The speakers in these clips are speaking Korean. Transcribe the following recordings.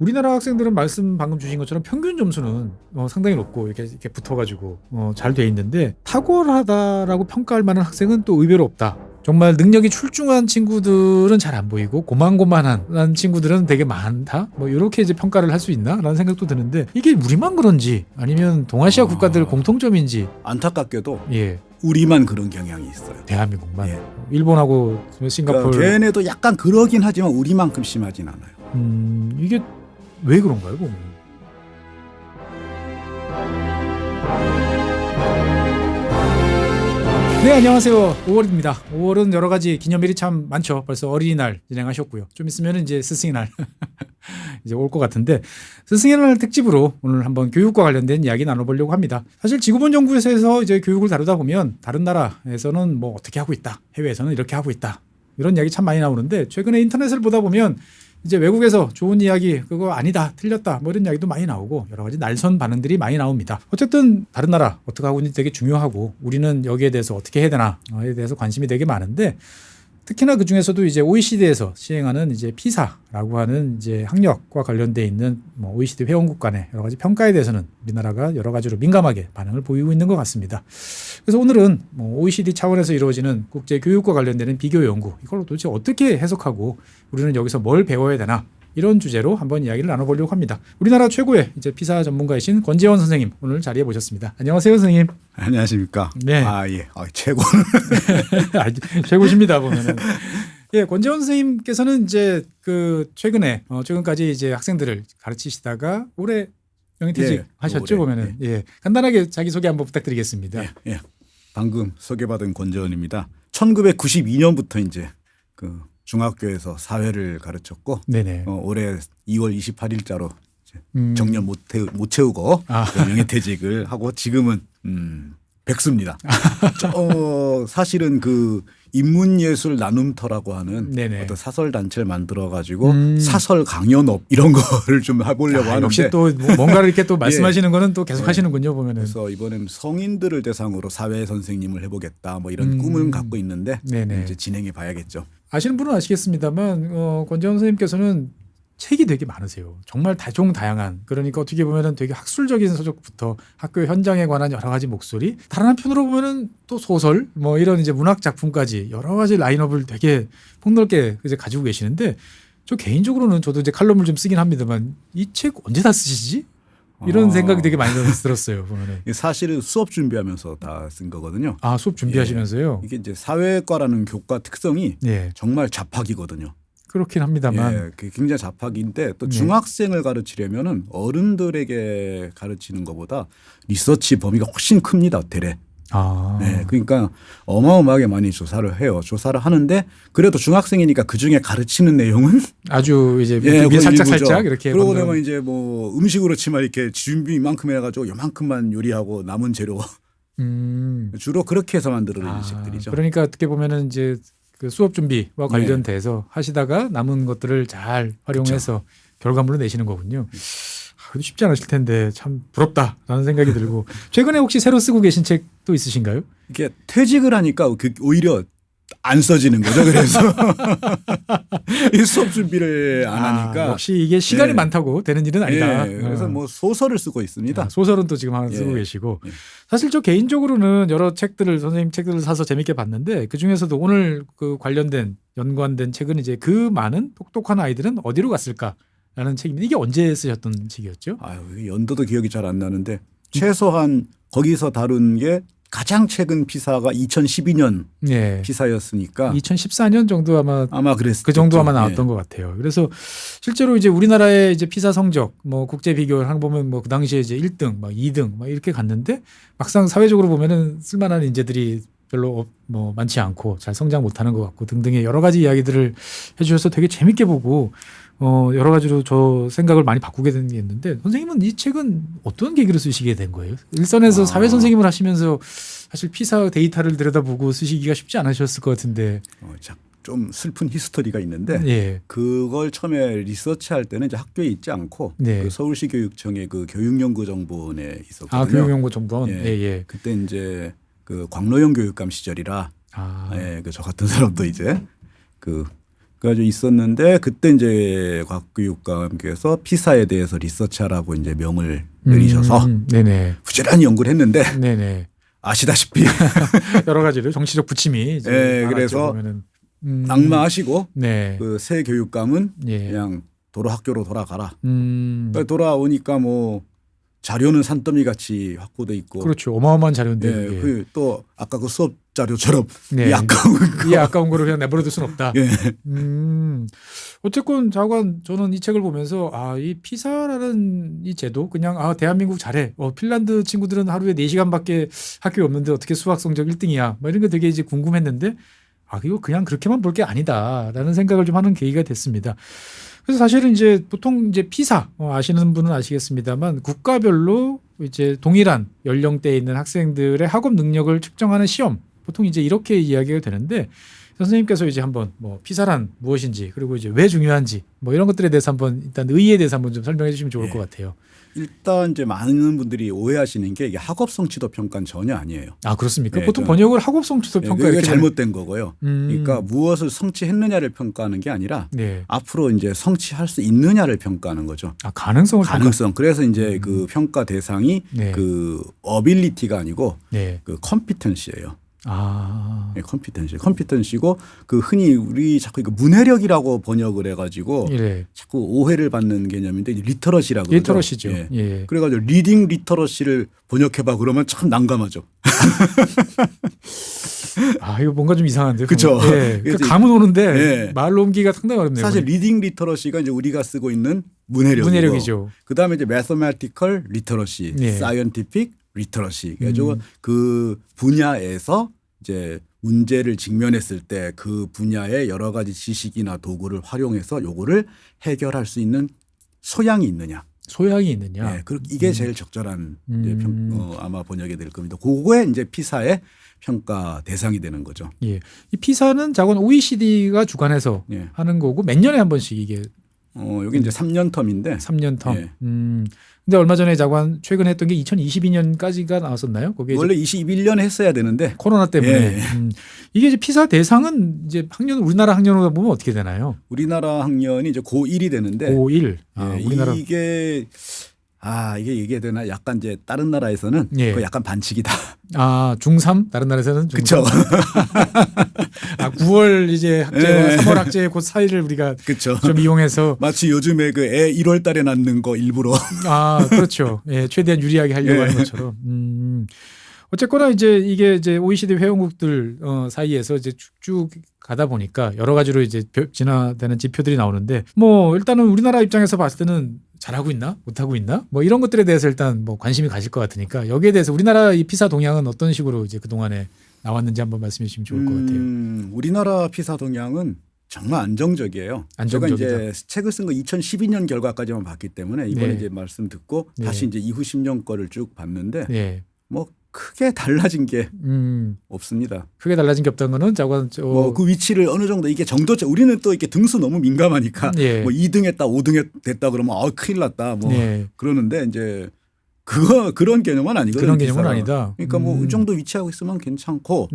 우리나라 학생들은 말씀 방금 주신 것처럼 평균 점수는 상당히 높고 이렇게 붙어가지고 잘 돼 있는데 탁월하다라고 평가할 만한 학생은 또 의외로 없다. 정말 능력이 출중한 친구들은 잘 안 보이고 고만고만한 친구들은 되게 많다. 뭐 이렇게 이제 평가를 할 수 있나라는 생각도 드는데 이게 우리만 그런지 아니면 동아시아 국가들 공통점인지 안타깝게도 예 우리만 그런 경향이 있어요. 대한민국만 예. 일본하고 싱가포르 그러니까 걔네도 약간 그러긴 하지만 우리만큼 심하진 않아요. 이게 왜 그런가요, 보면? 네, 안녕하세요. 5월입니다. 5월은 여러 가지 기념일이 참 많죠. 벌써 어린이날 진행하셨고요. 좀 있으면 이제 스승의 날 이제 올 것 같은데 스승의 날 특집으로 오늘 한번 교육과 관련된 이야기 나눠보려고 합니다. 사실 지구본 연구에서 이제 교육을 다루다 보면 다른 나라에서는 뭐 어떻게 하고 있다, 해외에서는 이렇게 하고 있다 이런 이야기 참 많이 나오는데 최근에 인터넷을 보다 보면 이제 외국에서 좋은 이야기 그거 아니다 틀렸다 뭐 이런 이야기도 많이 나오고 여러 가지 날선 반응들이 많이 나옵니다. 어쨌든 다른 나라 어떻게 하고 있는지 되게 중요하고 우리는 여기에 대해서 어떻게 해야 되나에 대해서 관심이 되게 많은데 특히나 그 중에서도 이제 OECD에서 시행하는 이제 피사라고 하는 이제 학력과 관련돼 있는 뭐 OECD 회원국 간의 여러 가지 평가에 대해서는 우리나라가 여러 가지로 민감하게 반응을 보이고 있는 것 같습니다. 그래서 오늘은 뭐 OECD 차원에서 이루어지는 국제 교육과 관련되는 비교 연구 이걸 도대체 어떻게 해석하고 우리는 여기서 뭘 배워야 되나 이런 주제로 한번 이야기를 나눠보려고 합니다. 우리나라 최고의 이제 피사 전문가이신 권재원 선생님 오늘 자리에 모셨습니다. 안녕하세요, 선생님. 안녕하십니까? 네. 예. 최고는 최고십니다 보면은. 예, 권재원 선생님께서는 이제 그 최근까지 이제 학생들을 가르치시다가 올해 명예퇴직 하셨죠, 올해, 보면은. 예. 간단하게 자기 소개 한번 부탁드리겠습니다. 예. 방금 소개받은 권재원입니다. 1992년부터 이제 그 중학교에서 사회를 가르쳤고 네네. 올해 2월 28일자로 정년 못 채우고 명예퇴직을 하고 지금은 백수입니다. 사실은 그 인문예술 나눔터라고 하는 네네. 어떤 사설 단체를 만들어 가지고 사설 강연업 이런 거를 좀 해보려고 하는데 역시 또 뭔가를 이렇게 또 말씀하시는 거는 또 계속 하시는군요, 보면은. 그래서 이번엔 성인들을 대상으로 사회 선생님을 해보겠다 뭐 이런 꿈을 갖고 있는데 이제 진행해 봐야겠죠. 아시는 분은 아시겠습니다만 권재원 선생님께서는 책이 되게 많으세요. 정말 다종다양한. 그러니까 어떻게 보면은 되게 학술적인 서적부터 학교 현장에 관한 여러 가지 목소리. 다른 한편으로 보면은 또 소설, 뭐 이런 이제 문학 작품까지 여러 가지 라인업을 되게 폭넓게 이제 가지고 계시는데 저 개인적으로는 저도 이제 칼럼을 좀 쓰긴 합니다만 이 책 언제 다 쓰시지? 이런 생각이 되게 많이 들었어요. 보면은. 사실은 수업 준비하면서 다 쓴 거거든요. 아, 수업 준비하시면서요? 이게 이제 사회과라는 교과 특성이 정말 잡학이거든요. 그렇긴 합니다만. 그게 굉장히 잡학인데 또 중학생을 가르치려면은 어른들에게 가르치는 것보다 리서치 범위가 훨씬 큽니다. 대래. 그러니까 어마어마하게 많이 조사를 해요. 조사를 하는데 그래도 중학생이니까 그 중에 가르치는 내용은 아주 이제 살짝 이렇게. 그러고 나면 이제 뭐 음식으로 치면 이렇게 준비 이만큼 해가지고 요만큼만 요리하고 남은 재료 주로 그렇게 해서 만들어낸 책들이죠. 그러니까 어떻게 보면은 이제 그 수업 준비와 관련돼서 하시다가 남은 것들을 잘 활용해서 결과물을 내시는 거군요. 그래도 쉽지 않으실 텐데 참 부럽다라는 생각이 들고 최근에 혹시 새로 쓰고 계신 책도 있으신가요? 이게 퇴직을 하니까 오히려 안 써지는 거죠. 그래서 이 수업 준비를 안 하니까 역시 이게 시간이 많다고 되는 일은 아니다. 그래서 뭐 소설을 쓰고 있습니다. 소설은 또 지금 하나 쓰고 계시고 사실 저 개인적으로는 여러 책들을 선생님 책들을 사서 재밌게 봤는데 그 중에서도 오늘 그 관련된 연관된 책은 이제 그 많은 똑똑한 아이들은 어디로 갔을까? 라는 책입니다. 이게 언제 쓰셨던 책이었죠? 연도도 기억이 잘 안 나는데 최소한 거기서 다룬 게 가장 최근 피사가 2012년 피사였으니까 2014년 정도 아마 그랬을 그 정도 아마 나왔던 것 같아요. 그래서 실제로 이제 우리나라의 이제 피사 성적 뭐 국제 비교를 한 보면 뭐 그 당시에 이제 1등, 막 2등 막 이렇게 갔는데 막상 사회적으로 보면은 쓸만한 인재들이 별로 뭐 많지 않고 잘 성장 못하는 것 같고 등등의 여러 가지 이야기들을 해주셔서 되게 재밌게 보고 여러 가지로 저 생각을 많이 바꾸게 된 게 있는데 선생님은 이 책은 어떤 계기로 쓰시게 된 거예요? 일선에서 사회 선생님을 하시면서 사실 피사 데이터를 들여다보고 쓰시기가 쉽지 않으셨을 것 같은데 좀 슬픈 히스토리가 있는데 그걸 처음에 리서치할 때는 이제 학교에 있지 않고 그 서울시 교육청의 그 교육연구정보원에 있었거든요. 교육연구정보원. 그때 이제 그 광로영 교육감 시절이라 저 같은 사람도 이제 그 그래가지고 있었는데 그때 이제 과학교육감께서 피사에 대해서 리서치하라고 이제 명을 내리셔서 네네. 부지런히 연구를 했는데 네네. 아시다시피 여러 가지로 정치적 부침이 이제 많았죠, 그래서 보면은. 낙마하시고 네. 그 새 교육감은 예. 그냥 도로 학교로 돌아가라. 돌아오니까 뭐 자료는 산더미 같이 확보돼 있고. 그렇죠. 어마어마한 자료인데. 예, 또 아까 그 수업 자료처럼 네. 이 아까운 거. 이 아까운 거를 그냥 내버려둘 수는 없다. 예. 어쨌건 자관 저는 이 책을 보면서 이 피사라는 이 제도 그냥 대한민국 잘해. 핀란드 친구들은 하루에 4시간밖에 학교에 없는데 어떻게 수학 성적 1등이야. 뭐 이런 게 되게 이제 궁금했는데 이거 그냥 그렇게만 볼 게 아니다라는 생각을 좀 하는 계기가 됐습니다. 그래서 사실은 이제 보통 이제 피사 아시는 분은 아시겠습니다만 국가별로 이제 동일한 연령대에 있는 학생들의 학업 능력을 측정하는 시험 보통 이제 이렇게 이야기가 되는데 선생님께서 이제 한번 뭐 피사란 무엇인지 그리고 이제 왜 중요한지 뭐 이런 것들에 대해서 한번 일단 의의에 대해서 한번 좀 설명해 주시면 좋을 것 같아요. 일단 이제 많은 분들이 오해하시는 게 이게 학업 성취도 평가는 전혀 아니에요. 그렇습니까? 보통 번역을 학업 성취도 평가 이게 잘못된 거고요. 그러니까 무엇을 성취했느냐를 평가하는 게 아니라 앞으로 이제 성취할 수 있느냐를 평가하는 거죠. 가능성. 그래서 이제 그 평가 대상이 그 어빌리티가 아니고 그 컴피턴시예요. 컴피턴시고 그 흔히 우리 자꾸 이거 문해력이라고 번역을 해가지고 자꾸 오해를 받는 개념인데 리터러시라고 그러죠. 리터러시죠. 그래가지고 리딩 리터러시를 번역해봐 그러면 참 난감하죠. 이거 뭔가 좀 이상한데요. 그렇죠. 감은 오는데 말로 옮기기가 상당히 어렵네요. 사실 리딩 리터러시가 이제 우리가 쓰고 있는 문해력이죠. 그다음에 이제 매서매티컬 리터러시, 사이언티픽 리터러시. 그래가지고 그 분야에서 이제 문제를 직면했을 때 그 분야의 여러 가지 지식이나 도구를 활용해서 요거를 해결할 수 있는 소양이 있느냐. 이게 제일 적절한 이제 아마 번역이 될 겁니다. 그거에 이제 피사의 평가 대상이 되는 거죠. 이 피사는 자관 OECD가 주관해서 하는 거고 몇 년에 한 번씩 이게 여기 이제 3년 텀인데. 3년 텀. 근데 얼마 전에 자관 최근에 했던 게 2022년까지가 나왔었나요? 거기에 원래 21년에 했어야 되는데 코로나 때문에. 이게 이제 피사 대상은 이제 우리나라 학년으로 보면 어떻게 되나요? 우리나라 학년이 이제 고1이 되는데. 고1. 우리나라 이게 얘기해야 되나? 약간 이제 다른 나라에서는 그거 약간 반칙이다. 중3? 다른 나라에서는 중3. 그렇죠. 9월 이제 학제와 3월 학제 그 사이를 우리가 좀 이용해서 마치 요즘에 그 애 1월 달에 낳는 거 일부러. 그렇죠. 최대한 유리하게 하려고 하는 것처럼. 어쨌거나 이제 이게 이제 OECD 회원국들 사이에서 이제 쭉 가다 보니까 여러 가지로 이제 진화되는 지표들이 나오는데 뭐 일단은 우리나라 입장에서 봤을 때는 잘하고 있나 못하고 있나 뭐 이런 것들에 대해서 일단 뭐 관심이 가질 것 같으니까 여기에 대해서 우리나라 이 피사 동향은 어떤 식으로 이제 그 동안에 나왔는지 한번 말씀해 주시면 좋을 것 같아요. 우리나라 피사 동향은 정말 안정적이에요. 제가 이제 책을 쓴 거 2012년 결과까지만 봤기 때문에 이번에 이제 말씀 듣고 다시 이제 이후 10년 거를 쭉 봤는데 뭐 크게 달라진 게 없습니다. 크게 달라진 게 없다는 거는 자관 그 위치를 어느 정도 이게 정도차 우리는 또 이렇게 등수 너무 민감하니까 뭐 2등 했다 5등 됐다 그러면 큰일 났다 뭐 그러는데 이제 그런 개념은 아니거든요. 그런 개념은 아니다. 그러니까 뭐 이 정도 위치하고 있으면 괜찮고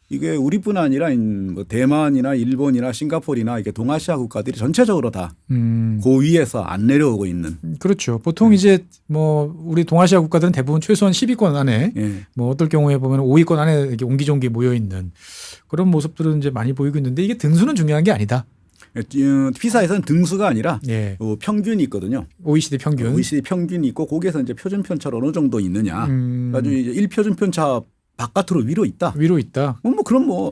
이게 우리뿐 아니라 뭐 대만이나 일본이나 싱가포르나 이게 동아시아 국가들이 전체적으로 다 그 위에서 안 내려오고 있는. 그렇죠. 보통 이제 뭐 우리 동아시아 국가들은 대부분 최소한 10위권 안에 뭐 어떨 경우에 보면 5위권 안에 이렇게 옹기종기 모여 있는 그런 모습들은 이제 많이 보이고 있는데 이게 등수는 중요한 게 아니다. 피사에서는 등수가 아니라 평균이 있거든요. OECD 평균. OECD 평균이 있고 거기에서 이제 표준 편차가 어느 정도 있느냐. 그래가지고 이제 1표준 편차 바깥으로 위로 있다. 뭐 그럼 뭐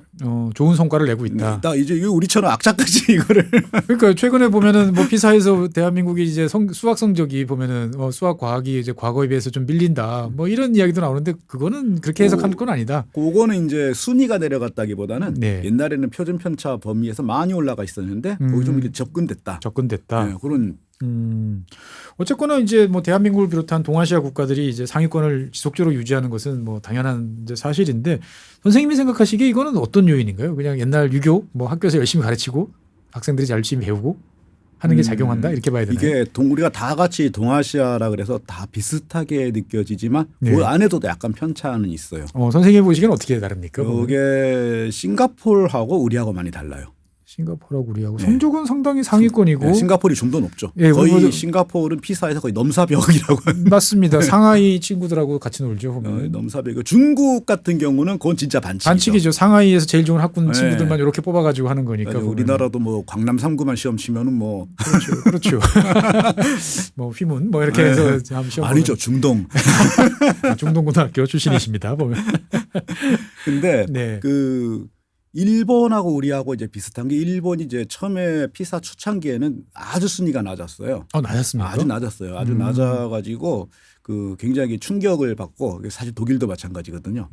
좋은 성과를 내고 있다. 이제 우리처럼 악착같이 이거를. 그러니까 최근에 보면은 뭐 피사에서 대한민국이 이제 수학 성적이 보면은 수학 과학이 이제 과거에 비해서 좀 밀린다. 뭐 이런 이야기도 나오는데 그거는 그렇게 해석할 건 아니다. 그거는 이제 순위가 내려갔다기보다는 옛날에는 표준 편차 범위에서 많이 올라가 있었는데 거기 좀 이렇게 접근됐다. 그런. 어쨌거나 이제 뭐 대한민국을 비롯한 동아시아 국가들이 이제 상위권을 지속적으로 유지하는 것은 뭐 당연한 이제 사실인데 선생님이 생각하시기에 이거는 어떤 요인인가요? 그냥 옛날 유교 뭐 학교에서 열심히 가르치고 학생들이 열심히 배우고 하는 게 작용한다 이렇게 봐야 되나요? 이게 우리가 다 같이 동아시아라 그래서 다 비슷하게 느껴지지만 그 안에도 약간 편차는 있어요. 선생님이 보시기에는 어떻게 다릅니까? 이게 싱가포르하고 우리하고 많이 달라요. 싱가포르하고 우리하고 성적은 상당히 상위권이고 싱가포르이 좀 더 높죠. 예, 거의 싱가포르는 피사에서 거의 넘사벽이라고 맞습니다. 상하이 친구들하고 같이 놀죠. 보면. 넘사벽. 중국 같은 경우는 그건 진짜 반칙이죠. 반칙이죠. 상하이에서 제일 좋은 학군 친구들만 이렇게 뽑아가지고 하는 거니까. 우리나라도 뭐 광남 3구만 시험 치면은 뭐 그렇죠. 뭐 휘문 뭐 이렇게 해서 시험 아니죠. 중동. 중동고등학교 출신이십니다. 보면. 근데 네. 그 일본하고 우리하고 이제 비슷한 게 일본이 이제 처음에 피사 초창기에는 아주 순위가 낮았어요. 낮았습니까? 아주 낮았어요. 아주 낮아가지고 그 굉장히 충격을 받고 사실 독일도 마찬가지거든요.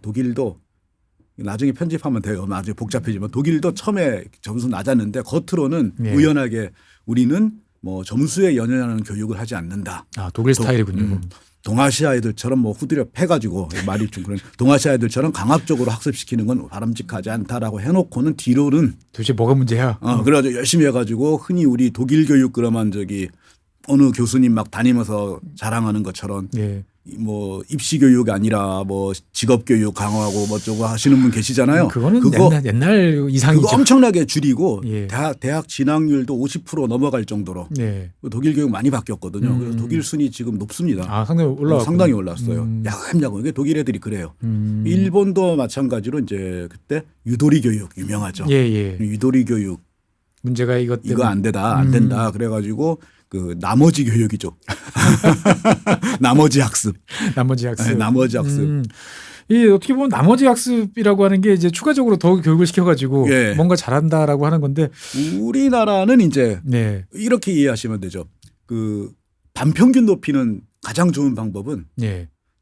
독일도 나중에 편집하면 돼요. 나중에 복잡해지면 독일도 처음에 점수 낮았는데 겉으로는 우연하게 우리는 뭐 점수에 연연하는 교육을 하지 않는다. 독일 스타일이군요. 동아시아 애들처럼 뭐 후드려 패가지고 말이 좀 그런 동아시아 애들처럼 강압적으로 학습시키는 건 바람직하지 않다라고 해놓고는 뒤로는 도대체 뭐가 문제야? 그래가지고 열심히 해가지고 흔히 우리 독일 교육 그러면 어느 교수님 막 다니면서 자랑하는 것처럼 뭐 입시 교육이 아니라 뭐 직업 교육 강화하고 뭐 저거 하시는 분 계시잖아요. 그거는 옛날 이상이죠. 그거 엄청나게 줄이고 대학 진학률도 50% 넘어갈 정도로 독일 교육 많이 바뀌었거든요. 그래서 독일 순위 지금 높습니다. 상당히 올랐어요. 야금야금. 이게 독일 애들이 그래요. 일본도 마찬가지로 이제 그때 유도리 교육 유명하죠. 유도리 교육 문제가 이거 안 된다. 그래가지고 그 나머지 교육이죠. 나머지 학습. 이 어떻게 보면 나머지 학습이라고 하는 게 이제 추가적으로 더 교육을 시켜가지고 뭔가 잘한다라고 하는 건데 우리나라는 이제 이렇게 이해하시면 되죠. 그 반평균 높이는 가장 좋은 방법은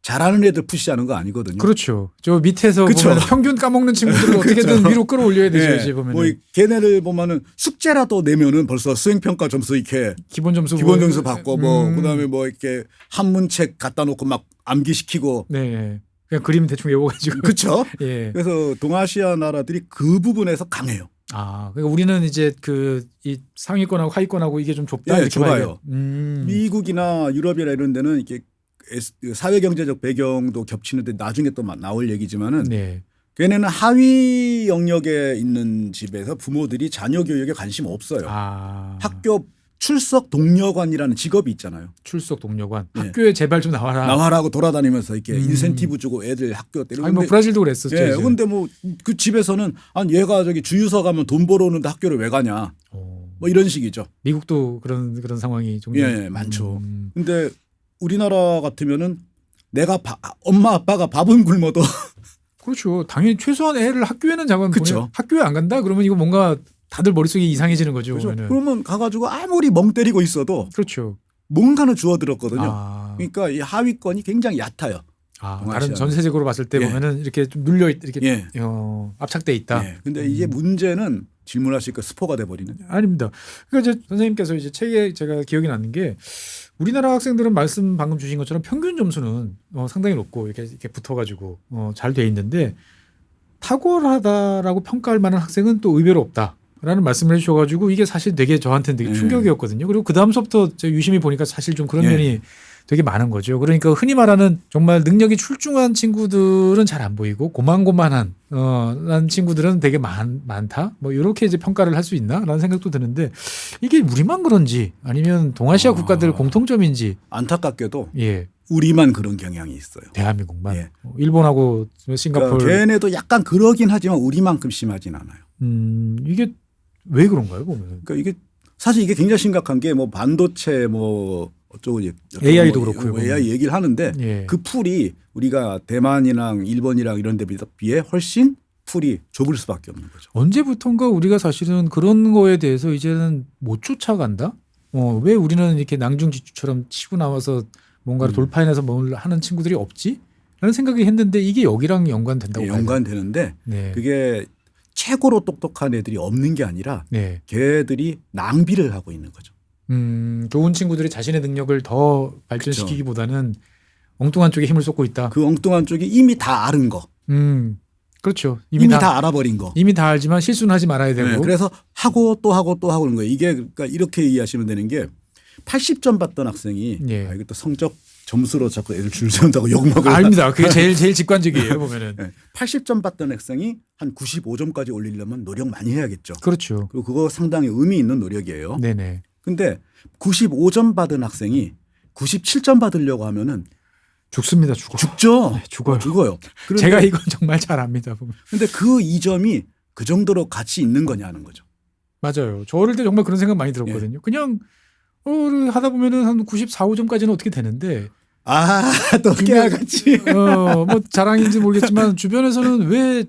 잘하는 애들 푸시하는 거 아니거든요. 그렇죠. 저 밑에서 보면 평균 까먹는 친구들을 어떻게든 위로 끌어올려야 되죠. 이제 보면. 뭐 걔네를 보면은 숙제라도 내면은 벌써 수행평가 점수 이렇게 기본 점수 받고 뭐 그다음에 뭐 이렇게 한문책 갖다 놓고 막 암기시키고. 그냥 그림 대충 외워가지고. 그렇죠. 그래서 동아시아 나라들이 그 부분에서 강해요. 그러니까 우리는 이제 이 상위권하고 하위권하고 이게 좀 좁다. 좁아요. 미국이나 유럽이나 이런 데는 이렇게 사회경제적 배경도 겹치는데 나중에 또 나올 얘기지만은 걔네는 하위 영역에 있는 집에서 부모들이 자녀 교육에 관심 없어요. 학교 출석 동료관이라는 직업이 있잖아요. 출석 동료관. 학교에 제발 좀 나와라고 돌아다니면서 이렇게 인센티브 주고 애들 학교 때리고. 뭐 브라질도 그랬었죠. 근데 뭐 그 집에서는 얘가 주유소 가면 돈 벌어오는데 학교를 왜 가냐. 뭐 이런 식이죠. 미국도 그런 상황이 종종 많죠. 근데 우리나라 같으면은 내가 엄마 아빠가 밥은 굶어도 그렇죠. 당연히 최소한 애를 학교에는 보내요. 학교에 안 간다? 그러면 이거 뭔가 다들 머릿속이 이상해지는 거죠. 그러면 가가지고 아무리 멍 때리고 있어도 뭔가는 주워들었거든요. 그러니까 이 하위권이 굉장히 얕아요. 다른 전세적으로 봤을 때 보면은 이렇게 좀 눌려 이렇게 압착돼 있다. 근데 이제 문제는 질문하시니까 스포가 돼버리는. 아닙니다. 그러니까 이제 선생님께서 이제 책에 제가 기억이 나는 게 우리나라 학생들은 말씀 방금 주신 것처럼 평균 점수는 상당히 높고 이렇게 붙어가지고 잘 돼 있는데 탁월하다라고 평가할 만한 학생은 또 의외로 없다라는 말씀을 해주셔가지고 이게 사실 되게 저한테는 되게 충격이었거든요. 그리고 그 다음서부터 제가 유심히 보니까 사실 좀 그런 면이 되게 많은 거죠. 그러니까 흔히 말하는 정말 능력이 출중한 친구들은 잘 안 보이고 고만고만한 난 친구들은 되게 많다. 뭐 이렇게 이제 평가를 할 수 있나라는 생각도 드는데 이게 우리만 그런지 아니면 동아시아 국가들 공통점인지 안타깝게도 우리만 그런 경향이 있어요. 대한민국만. 일본하고 싱가포르. 그러니까 걔네도 약간 그러긴 하지만 우리만큼 심하진 않아요. 이게 왜 그런가요, 보면? 그러니까 이게 사실 이게 굉장히 심각한 게 뭐 반도체 뭐 어쩌고 AI도 그렇고요. AI 얘기를 하는데 그 풀이 우리가 대만이랑 일본이랑 이런 데 비해 훨씬 풀이 좁을 수밖에 없는 거죠. 언제부턴가 우리가 사실은 그런 거에 대해서 이제는 못 쫓아간다? 왜 우리는 이렇게 낭중지추처럼 치고 나와서 뭔가를 돌파해내서 뭘 하는 친구들이 없지? 라는 생각이 했는데 이게 여기랑 연관된다고 봐요. 연관되는데 그게 최고로 똑똑한 애들이 없는 게 아니라 걔들이 낭비를 하고 있는 거죠. 좋은 친구들이 자신의 능력을 더 발전시키기보다는 엉뚱한 쪽에 힘을 쏟고 있다. 그 엉뚱한 쪽이 이미 다 아는 거. 그렇죠. 이미 다 알아버린 거. 이미 다 알지만 실수는 하지 말아야 되고. 그래서 하고 또 하고 또 하고 그런 거예요. 이게 그러니까 이렇게 이해하시면 되는 게 80점 받던 학생이 이것도 성적 점수로 자꾸 애들 줄 세운다고 욕먹을 아닙니다. 그게 제일 직관적이에요 보면은. 80점 받던 학생이 한 95점까지 올리려면 노력 많이 해야겠죠. 그렇죠. 그리고 그거 상당히 의미 있는 노력이에요. 네네. 근데 95점 받은 학생이 97점 받으려고 하면은 죽습니다. 죽죠. 네, 죽어요. 죽어요. 제가 이건 정말 잘 압니다. 보면. 근데 그 2점이 그 정도로 가치 있는 거냐는 거죠. 맞아요. 저 어릴 때 정말 그런 생각 많이 들었거든요. 그냥 하다 보면은 한 94, 5점까지는 어떻게 되는데 또 깨알같이. 뭐 자랑인지 모르겠지만 주변에서는 왜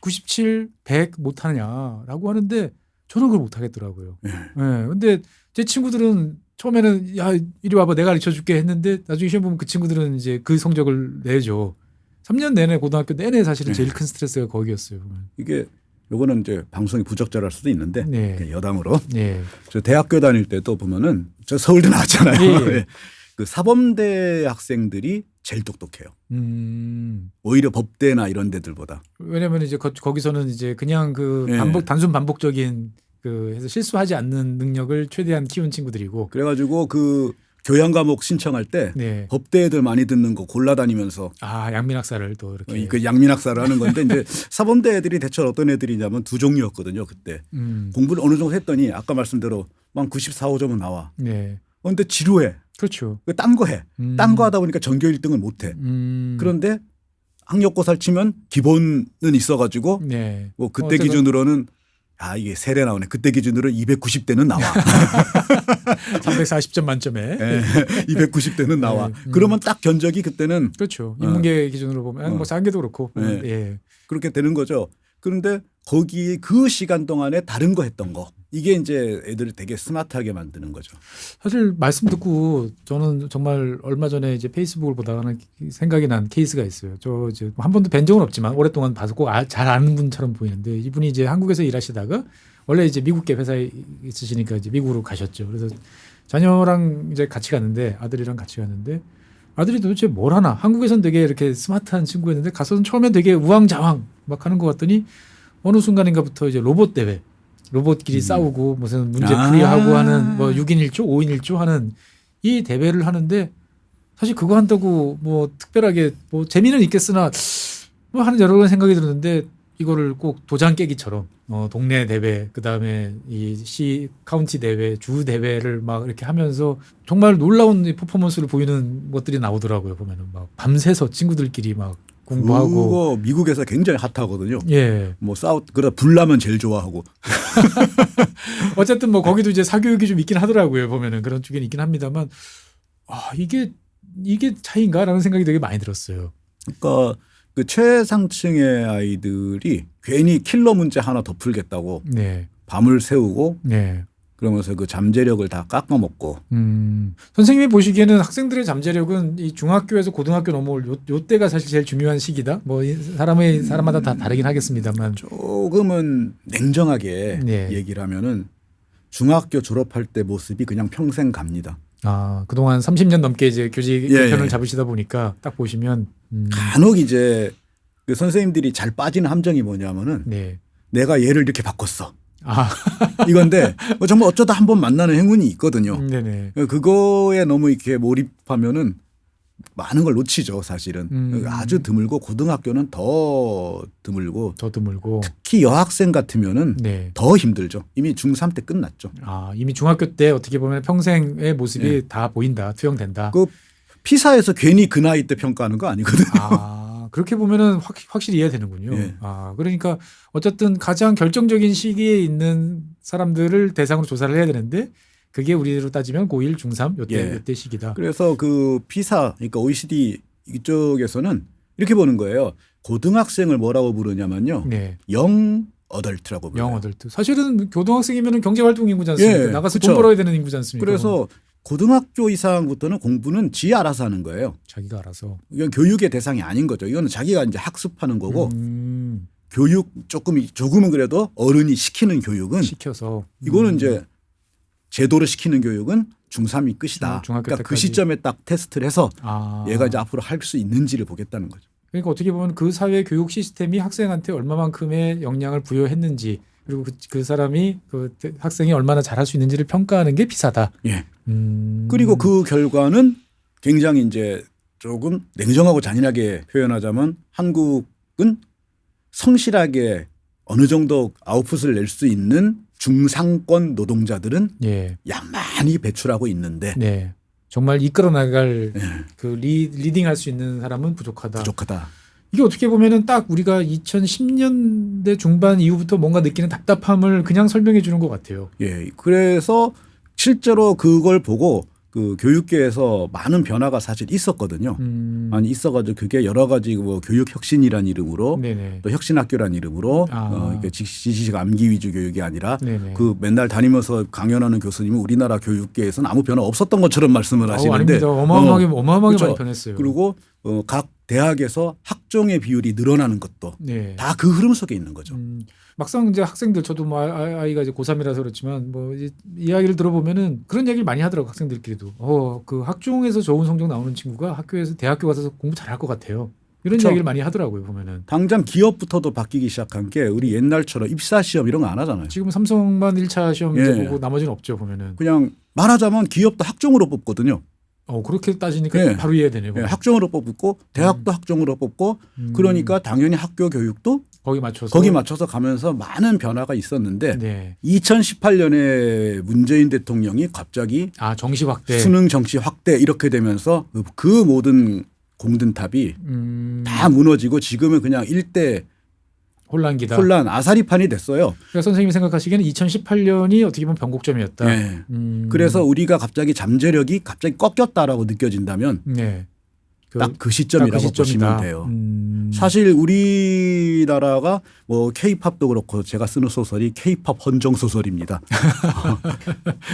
97, 100 못하냐라고 하는데 저는 그걸 못하겠더라고요. 근데 제 친구들은 처음에는 야 이리 와봐 내가 가르쳐줄게 했는데 나중에 시험 보면 그 친구들은 이제 그 성적을 내죠. 3년 내내 고등학교 내내 사실은 제일 큰 스트레스가 거기였어요. 이게 요거는 이제 방송이 부적절할 수도 있는데 여담으로 저 대학교 다닐 때도 보면은 저 서울대 나왔잖아요. 그 사범대 학생들이 제일 똑똑해요. 오히려 법대나 이런 데들보다. 왜냐하면 이제 거기서는 이제 그냥 그 단순 반복적인 그 해서 실수하지 않는 능력을 최대한 키운 친구들이고. 그래가지고 그 교양 과목 신청할 때 법대 애들 많이 듣는 거 골라다니면서 양민학사를 또 이렇게 그 양민학사를 하는 건데 이제 사범대 애들이 대체 어떤 애들이냐면 두 종류였거든요 그때. 공부를 어느 정도 했더니 아까 말씀대로 막 94, 5점은 나와. 근데 지루해. 그렇죠. 딴 거 해. 딴 거 하다 보니까 전교 1등을 못 해. 그런데 학력고사를 치면 기본은 있어가지고 뭐 그때 기준으로는 이게 세례 나오네. 그때 기준으로 290대는 나와. 340점 만점에 290대는 나와. 그러면 딱 견적이 그때는 그렇죠. 인문계 기준으로 보면 뭐 쌍계도 그렇고 그렇게 되는 거죠. 그런데 거기 그 시간 동안에 다른 거 했던 거 이게 이제 애들을 되게 스마트하게 만드는 거죠. 사실 말씀 듣고 저는 정말 얼마 전에 이제 페이스북을 보다가는 생각이 난 케이스가 있어요. 저 이제 한 번도 뵌 적은 없지만 오랫동안 봐서 꼭 잘 아는 분처럼 보이는데 이분이 이제 한국에서 일하시다가 원래 이제 미국계 회사에 있으시니까 이제 미국으로 가셨죠. 그래서 자녀랑 이제 같이 갔는데 아들이랑 같이 갔는데 아들이 도대체 뭘 하나 한국에선 되게 이렇게 스마트한 친구였는데 가서는 처음엔 되게 우왕좌왕 막 하는 것 같더니 어느 순간인가부터 이제 로봇 대회 로봇끼리 싸우고 무슨 문제 풀이하고 하는 뭐 6인 1조 5인 1조 하는 이 대회를 하는데 사실 그거 한다고 뭐 특별하게 뭐 재미는 있겠으나 뭐 하는 여러 가지 생각이 들었는데 이거를 꼭 도장 깨기처럼 동네 대회 그다음에 이 시 카운티 대회 주 대회를 막 이렇게 하면서 정말 놀라운 퍼포먼스를 보이는 것들이 나오더라고요. 보면은 막 밤새서 친구들끼리 막 공부하고. 그거 미국에서 굉장히 핫하거든요. 뭐 그러다 불나면 제일 좋아하고. 어쨌든 뭐 거기도 이제 사교육이 좀 있긴 하더라고요. 보면은 그런 쪽이 있긴 합니다만 이게 차이인가라는 생각이 되게 많이 들었어요. 그러니까 그 최상층의 아이들이 괜히 킬러 문제 하나 더 풀겠다고 밤을 새우고 그러면서 그 잠재력을 다 깎아먹고. 선생님이 보시기에는 학생들의 잠재력은 이 중학교에서 고등학교 넘어올 요 때가 사실 제일 중요한 시기다. 뭐 사람마다 다 다르긴 하겠습니다만 조금은 냉정하게 얘기를 하면은 중학교 졸업할 때 모습이 그냥 평생 갑니다. 그동안 30년 넘게 이제 교직 편을 잡으시다 보니까 딱 보시면 간혹 이제 그 선생님들이 잘 빠지는 함정이 뭐냐면은 내가 얘를 이렇게 바꿨어. 이건데 정말 어쩌다 한번 만나는 행운이 있거든요. 그거에 너무 이렇게 몰입하면은 많은 걸 놓치죠, 사실은. 아주 드물고 고등학교는 더 드물고 특히 여학생 같으면은 더 힘들죠. 이미 중3 때 끝났죠. 이미 중학교 때 어떻게 보면 평생의 모습이 다 보인다, 투영된다. 그 피사에서 괜히 그 나이 때 평가하는 거 아니거든요. 그렇게 보면은 확실히 이해되는군요. 그러니까 어쨌든 가장 결정적인 시기에 있는 사람들을 대상으로 조사를 해야 되는데 그게 우리로 따지면 고1, 중3 요때 시기다. 그래서 그 피사 그러니까 OECD 이쪽에서는 이렇게 보는 거예요. 고등학생을 뭐라고 부르냐면요. 영 어덜트라고 불러요. 영 어덜트. 사실은 교등학생이면 경제활동 인구지 않습니까? 나가서 돈 벌어야 되는 인구지 않습니까? 그래서 고등학교 이상부터는 공부는 지 알아서 하는 거예요. 자기가 알아서. 이건 교육의 대상이 아닌 거죠. 이거는 자기가 이제 학습하는 거고 교육 조금은 그래도 어른이 시키는 교육은 시켜서 이거는 이제 제도로 시키는 교육은 중3이 끝이다. 그러니까 그 시점에 딱 테스트를 해서 얘가 이제 앞으로 할 수 있는지를 보겠다는 거죠. 그러니까 어떻게 보면 그 사회 교육 시스템이 학생한테 얼마만큼의 영향을 부여했는지 그리고 그 사람이 그 학생이 얼마나 잘할 수 있는지를 평가하는 게 피사다. 그리고 그 결과는 굉장히 이제 조금 냉정하고 잔인하게 표현하자면 한국은 성실하게 어느 정도 아웃풋을 낼 수 있는 중상권 노동자들은 예. 야만히 배출하고 있는데 네. 정말 이끌어 나갈 네. 그 리딩할 수 있는 사람은 부족하다. 부족하다. 이게 어떻게 보면은 딱 우리가 2010년대 중반 이후부터 뭔가 느끼는 답답함을 그냥 설명해 주는 것 같아요. 예. 그래서 실제로 그걸 보고 그 교육계에서 많은 변화가 사실 있었거든요. 많이 있어가지고 그게 여러 가지 뭐 교육 혁신이란 이름으로 네네. 또 혁신학교란 이름으로 이게 지식 암기 위주 교육이 아니라 네네. 그 맨날 다니면서 강연하는 교수님은 우리나라 교육계에서는 아무 변화 없었던 것처럼 말씀을 하시는데 아닙니다. 어마어마하게 그렇죠. 많이 변했어요. 그리고 각 대학에서 학종의 비율이 늘어나는 것도 네. 다 그 흐름 속에 있는 거죠. 막상 이제 학생들 저도 뭐 아이가 이제 고3이라서 그렇지만 뭐 이야기를 들어보면은 그런 얘기를 많이 하더라고 학생들끼리도. 그 학종에서 좋은 성적 나오는 친구가 학교에서 대학교 가서 공부 잘할 것 같아요. 이런 그렇죠. 얘기를 많이 하더라고요 보면은. 당장 기업부터도 바뀌기 시작한 게 우리 옛날처럼 입사 시험 이런 거 안 하잖아요. 지금 삼성만 1차 시험 예. 이제 보고 나머지는 없죠 보면은. 그냥 말하자면 기업도 학종으로 뽑거든요. 그렇게 따지니까 예. 바로 이해되네요. 예, 학종으로 뽑고 대학도 학종으로 뽑고 그러니까 당연히 학교 교육도 거기 맞춰서 가면서 많은 변화가 있었는데 네. 2018년에 문재인 대통령이 갑자기 정시 확대. 수능 정시 확대 이렇게 되면서 그 모든 공든탑이 다 무너지고 지금은 그냥 일대 혼란기다. 혼란 아사리판이 됐어요. 그러니까 선생님이 생각하시기에는 2018년이 어떻게 보면 변곡점이었다. 네. 그래서 우리가 갑자기 잠재력이 갑자기 꺾였다라고 느껴진다면 네. 딱 그 시점이라고 시점이다. 보시면 돼요. 사실 우리나라가 뭐 K-팝도 그렇고 제가 쓰는 소설이 K-팝 헌정 소설입니다.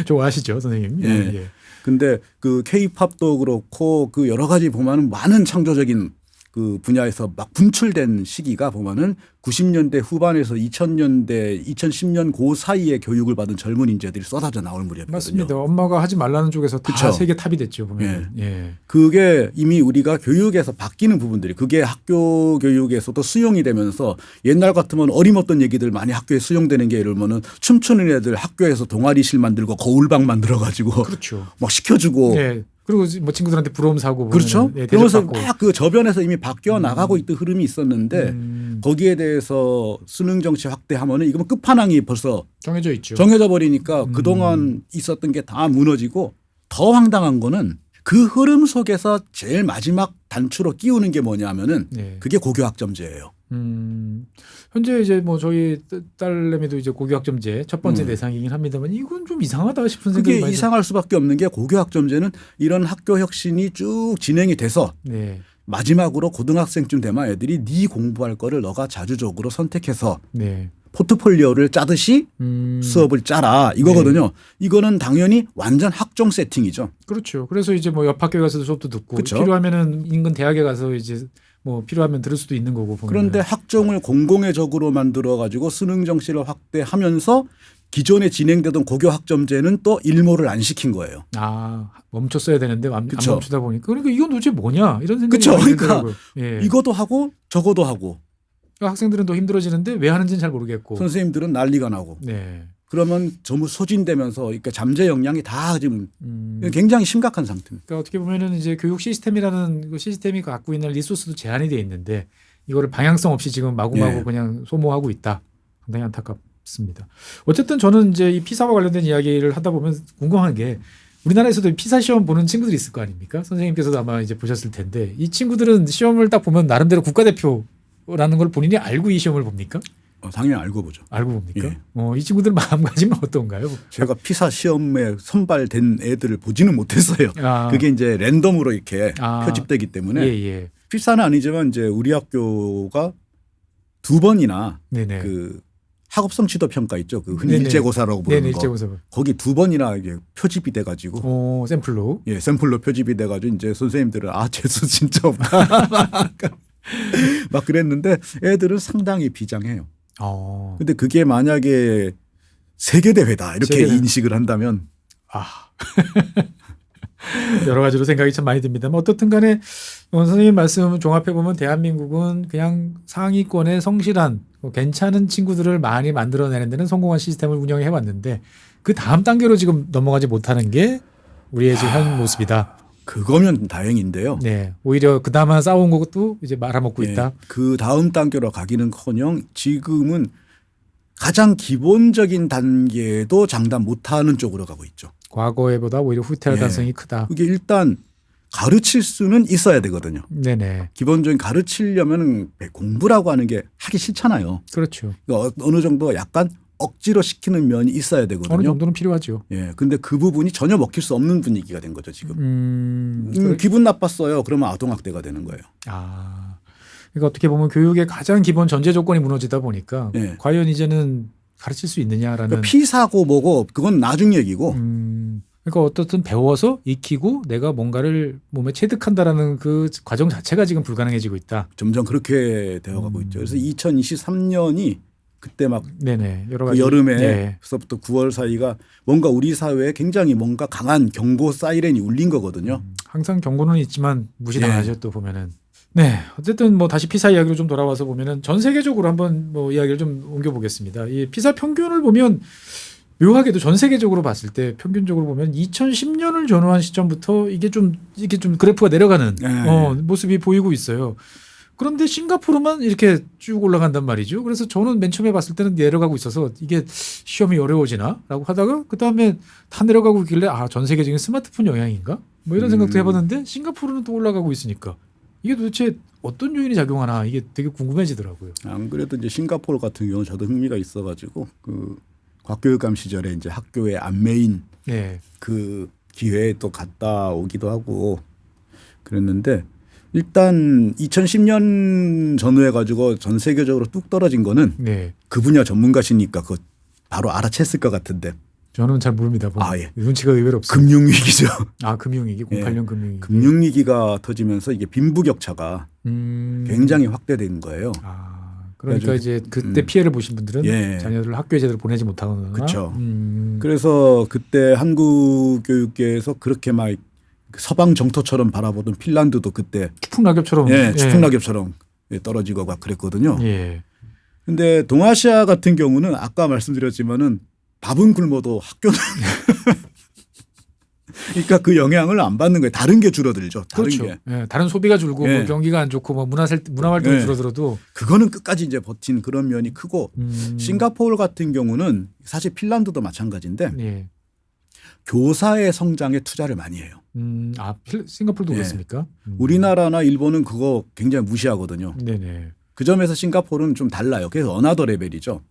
좋아하시죠, 선생님? 예. 예. 근데 그 K-팝도 그렇고 그 여러 가지 보면은 많은 창조적인 그 분야에서 막 분출된 시기가 보면은 90년대 후반에서 2000년대 2010년 그 사이에 교육을 받은 젊은 인재들이 쏟아져 나올 무렵이거든요. 맞습니다. 엄마가 하지 말라는 쪽에서 다 그쵸. 세계 탑이 됐죠 보면. 예. 그게 이미 우리가 교육에서 바뀌는 부분들이 그게 학교 교육에서도 수용이 되면서 옛날 같으면 어림없던 얘기들 많이 학교에 수용되는 게 예를 들면은 춤추는 애들 학교에서 동아리실 만들고 거울방 만들어 가지고 그렇죠. 막 시켜주고. 예. 그리고 뭐 친구들한테 부러움 사고 그렇죠. 예, 그러면서 대접받고. 막 그 저변에서 이미 바뀌어 나가고 있던 흐름이 있었는데 거기에 대해서 수능 정시 확대하면은 이건 끝판왕이 벌써 정해져 있죠. 정해져 버리니까 그동안 있었던 게 다 무너지고 더 황당한 거는 그 흐름 속에서 제일 마지막 단추로 끼우는 게 뭐냐면은 네. 그게 고교학점제예요. 현재 이제 뭐 저희 딸내미도 이제 고교학점제 첫 번째 대상이긴 합니다만 이건 좀 이상하다 싶은 생각이 그게 많이 이상할 수밖에 없는 게 고교학점제는 이런 학교 혁신이 쭉 진행이 돼서 네. 마지막으로 고등학생쯤 되면 애들이 네 공부할 거를 너가 자주적으로 선택해서 네. 포트폴리오를 짜듯이 수업을 짜라 이거거든요. 이거는 당연히 완전 학종 세팅이죠. 그렇죠. 그래서 이제 뭐 옆 학교에 가서도 수업도 듣고 그쵸? 필요하면은 인근 대학에 가서 이제 뭐 필요하면 들을 수도 있는 거고. 보면은. 그런데 학종을 공공의적으로 만들어 가지고 수능 정시를 확대하면서 기존에 진행되던 고교 학점제는 또 일모를 안 시킨 거예요. 멈췄어야 되는데 안 그쵸? 멈추다 보니까 그러니까 이건 도대체 뭐냐 이런 생각이 그쵸? 많이 그러니까 들더라고요. 예. 이것도 하고 저것도 하고 그러니까 학생들은 더 힘들어지는데 왜 하는지는 잘 모르겠고. 선생님들은 난리가 나고 네. 그러면 전부 소진되면서 그러니까 잠재 역량이 다 지금 굉장히 심각한 상태입니다. 그러니까 어떻게 보면은 이제 교육 시스템이라는 그 시스템이 갖고 있는 리소스도 제한이 돼 있는데 이거를 방향성 없이 지금 마구마구 예. 그냥 소모하고 있다. 상당히 안타깝습니다. 어쨌든 저는 이제 이 피사와 관련된 이야기를 하다 보면 궁금한 게 우리나라에서도 피사 시험 보는 친구들이 있을 거 아닙니까? 선생님께서도 아마 이제 보셨을 텐데 이 친구들은 시험을 딱 보면 나름대로 국가대표라는 걸 본인이 알고 이 시험을 봅니까? 당연히 알고 보죠. 알고 봅니까? 예. 이 친구들 마음가짐은 어떤가요? 제가 피사 시험에 선발된 애들을 보지는 못했어요. 그게 이제 랜덤으로 이렇게 표집되기 때문에 예. 피사는 아니지만 이제 우리 학교가 2번이나 네네. 그 학업성 지도 평가 있죠. 그 흔히 네네. 일제고사라고 부르는 거. 일제고사. 거기 2번이나 이게 표집이 돼가지고. 샘플로. 예, 샘플로 표집이 돼가지고 이제 선생님들은 재수 진짜 없다. 막 그랬는데 애들은 상당히 비장해요. 근데 그게 만약에 세계대회다 이렇게 인식을 한다면 여러 가지로 생각이 참 많이 듭니다만 어떻든 간에 선생님 말씀 종합해 보면 대한민국은 그냥 상위권의 성실한 괜찮은 친구들을 많이 만들어내는 데는 성공한 시스템을 운영해 왔는데 그 다음 단계로 지금 넘어가지 못하는 게 우리의 지금 현 모습이다. 그거면 다행인데요. 네, 오히려 그나마 싸운 것도 이제 말아먹고 있다. 그 다음 단계로 가기는커녕 지금은 가장 기본적인 단계도 장담 못하는 쪽으로 가고 있죠. 과거에보다 오히려 후퇴할 가능성이 크다. 그게 일단 가르칠 수는 있어야 되거든요. 네네. 기본적인 가르치려면 공부라고 하는 게 하기 싫잖아요. 그렇죠. 어느 정도 약간 억지로 시키는 면이 있어야 되거든요. 어느 정도는 필요하죠. 예, 근데 그 부분이 전혀 먹힐 수 없는 분위기가 된 거죠 지금. 그래. 기분 나빴어요. 그러면 아동학대가 되는 거예요. 아, 그러니까 어떻게 보면 교육의 가장 기본 전제 조건이 무너지다 보니까 과연 이제는 가르칠 수 있느냐라는. 그러니까 피사고 뭐고 그건 나중 얘기고. 그러니까 어떻든 배워서 익히고 내가 뭔가를 몸에 체득한다라는 그 과정 자체가 지금 불가능해지고 있다. 점점 그렇게 되어가고 있죠. 그래서 2023년이 그때 막 네네. 여러 가지. 그 여름에서부터 9월 사이가 뭔가 우리 사회에 굉장히 뭔가 강한 경고 사이렌이 울린 거거든요. 항상 경고는 있지만 무시당하죠. 또 보면은. 네, 어쨌든 뭐 다시 피사 이야기로 좀 돌아와서 보면은 전 세계적으로 한번 뭐 이야기를 좀 옮겨보겠습니다. 이 피사 평균을 보면 묘하게도 전 세계적으로 봤을 때 평균적으로 보면 2010년을 전후한 시점부터 이게 좀 그래프가 내려가는 모습이 보이고 있어요. 그런데 싱가포르만 이렇게 쭉 올라간단 말이죠. 그래서 저는 맨 처음에 봤을 때는 내려가고 있어서 이게 시험이 어려워지나라고 하다가 그 다음에 다 내려가고 있길래 전 세계적인 스마트폰 영향인가? 뭐 이런 생각도 해봤는데 싱가포르는 또 올라가고 있으니까 이게 도대체 어떤 요인이 작용하나 이게 되게 궁금해지더라고요. 안 그래도 이제 싱가포르 같은 경우는 저도 흥미가 있어가지고 그 곽교육감 시절에 이제 학교의 안매인 그 기회에 또 갔다 오기도 하고 그랬는데 일단 2010년 전후해 가지고 전 세계적으로 뚝 떨어진 거는 그 분야 전문가시니까 그거 바로 알아챘을 것 같은데. 저는 잘 모릅니다. 눈치가 의외로 없어요. 금융위기죠. 금융위기, 08년 금융위기. 금융위기가 터지면서 이게 빈부격차가 굉장히 확대된 거예요. 그러니까 이제 그때 피해를 보신 분들은 자녀들을 학교에 제대로 보내지 못하거나. 그렇죠. 그래서 그때 한국 교육계에서 그렇게 막 서방 정토처럼 바라보던 핀란드도 그때 추풍낙엽처럼 추풍낙엽처럼 떨어지고 막 그랬거든요. 근데 동아시아 같은 경우는 아까 말씀드렸지만은 밥은 굶어도 학교는 그러니까 그 영향을 안 받는 거예요. 다른 게 줄어들죠. 다른 그렇죠. 게. 다른 소비가 줄고 뭐 경기가 안 좋고 뭐 문화 활동이 줄어들어도 그거는 끝까지 이제 버틴 그런 면이 크고 싱가포르 같은 경우는 사실 핀란드도 마찬가지인데 교사의 성장에 투자를 많이 해요. 싱가포르도 그렇습니까? 우리나라나 일본은 그거 굉장히 무시하거든요. 네네. 그 점에서 싱가포르는 좀 달라요. 그래서 어나더 레벨이죠.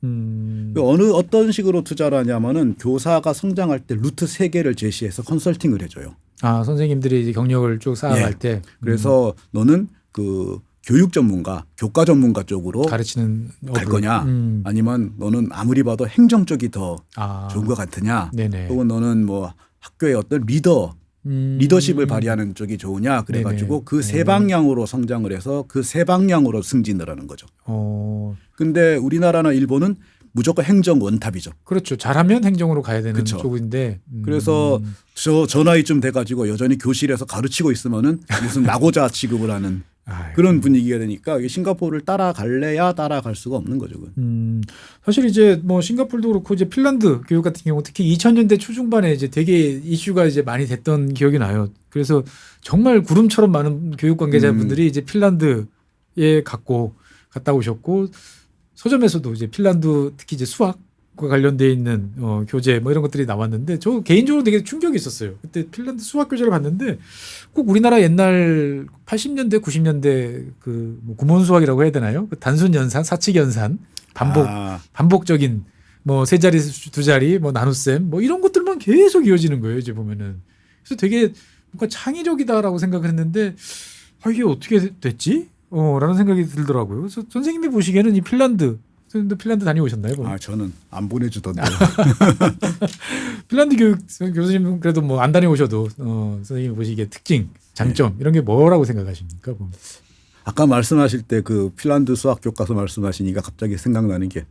어떤 식으로 투자를 하냐면은 교사가 성장할 때 루트 3개를 제시해서 컨설팅을 해줘요. 선생님들이 이제 경력을 쭉 쌓아갈 때. 그래서 너는 그 교육 전문가, 교과 전문가 쪽으로 가르치는 갈 거냐, 아니면 너는 아무리 봐도 행정 쪽이 더 좋은 것 같으냐, 혹은 너는 뭐 학교의 어떤 리더십을 발휘하는 쪽이 좋으냐 그래가지고 그 세 방향으로 성장을 해서 그 세 방향으로 승진을 하는 거죠. 근데 우리나라나 일본은 무조건 행정 원탑이죠. 그렇죠. 잘하면 행정으로 가야 되는 쪽인데. 그래서 저 나이쯤 돼가지고 여전히 교실에서 가르치고 있으면은 무슨 낙오자 취급을 하는 그런 분위기가 되니까 싱가포르를 따라갈래야 따라갈 수가 없는 거죠. 사실 이제 뭐 싱가포르도 그렇고 이제 핀란드 교육 같은 경우 특히 2000년대 초중반에 이제 되게 이슈가 이제 많이 됐던 기억이 나요. 그래서 정말 구름처럼 많은 교육 관계자분들이 이제 핀란드에 갔다 오셨고 서점에서도 이제 핀란드 특히 이제 수학과 관련돼 있는 교재 뭐 이런 것들이 나왔는데 저 개인적으로 되게 충격이 있었어요. 그때 핀란드 수학 교재를 봤는데 꼭 우리나라 옛날 80년대 90년대 그 뭐 구몬 수학이라고 해야 되나요? 그 단순 연산, 사칙 연산, 반복적인 뭐 세 자리, 두 자리, 뭐 나눗셈 뭐 이런 것들만 계속 이어지는 거예요. 이제 보면은. 그래서 되게 뭔가 창의적이다라고 생각을 했는데 이게 어떻게 됐지? 라는 생각이 들더라고요. 그래서 선생님이 보시기에는 이 핀란드 다녀오셨나요? 저는 안 보내주던데요. 핀란드 교수님 그래도 뭐 안 다녀오셔도 선생님이 보시기에 특징, 장점 이런 게 뭐라고 생각하십니까? 아까 말씀하실 때 그 핀란드 수학 교과서 말씀하시니까 갑자기 생각나는 게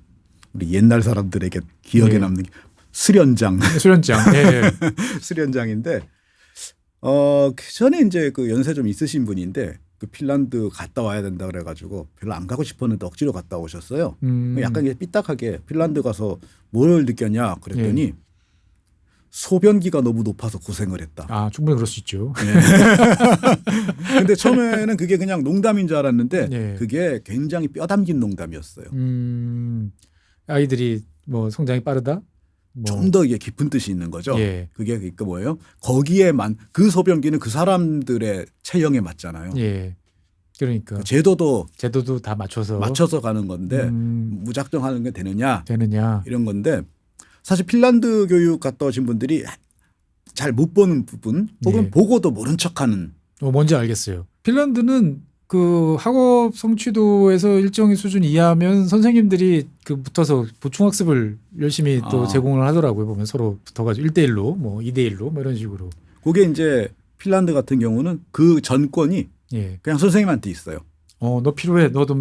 우리 옛날 사람들에게 기억에 남는 게 수련장. 수련장인데 그 전에 이제 그 연세 좀 있으신 분인데 그 핀란드 갔다 와야 된다 그래가지고 별로 안 가고 싶었는데 억지로 갔다 오셨어요. 약간 삐딱하게 핀란드 가서 뭘 느꼈냐 그랬더니 소변기가 너무 높아서 고생을 했다. 아, 충분히 그럴 수 있죠. 근데 처음에는 그게 그냥 농담인 줄 알았는데 네. 그게 굉장히 뼈 담긴 농담이었어요. 아이들이 뭐 성장이 빠르다? 뭐. 좀 더 이게 깊은 뜻이 있는 거죠. 예. 그게 그러니까 뭐예요? 거기에만 그 소변기는 그 사람들의 체형에 맞잖아요. 예. 그러니까 그 제도도 다 맞춰서 가는 건데 무작정 하는 게 되느냐 이런 건데 사실 핀란드 교육 갔다 오신 분들이 잘 못 보는 부분 혹은 예. 보고도 모른 척하는 뭔지 알겠어요. 핀란드는 그 학업 성취도에서 일정의 수준 이하면 선생님들이 그 붙어서 보충학습을 열심히 또 제공을 하더라고요. 보면 서로 붙어가지고 1대1로 뭐 2대1로 뭐 이런 식으로. 그게 이제 핀란드 같은 경우는 그 전권이 예. 그냥 선생님한테 있어요. 너 필요해. 너도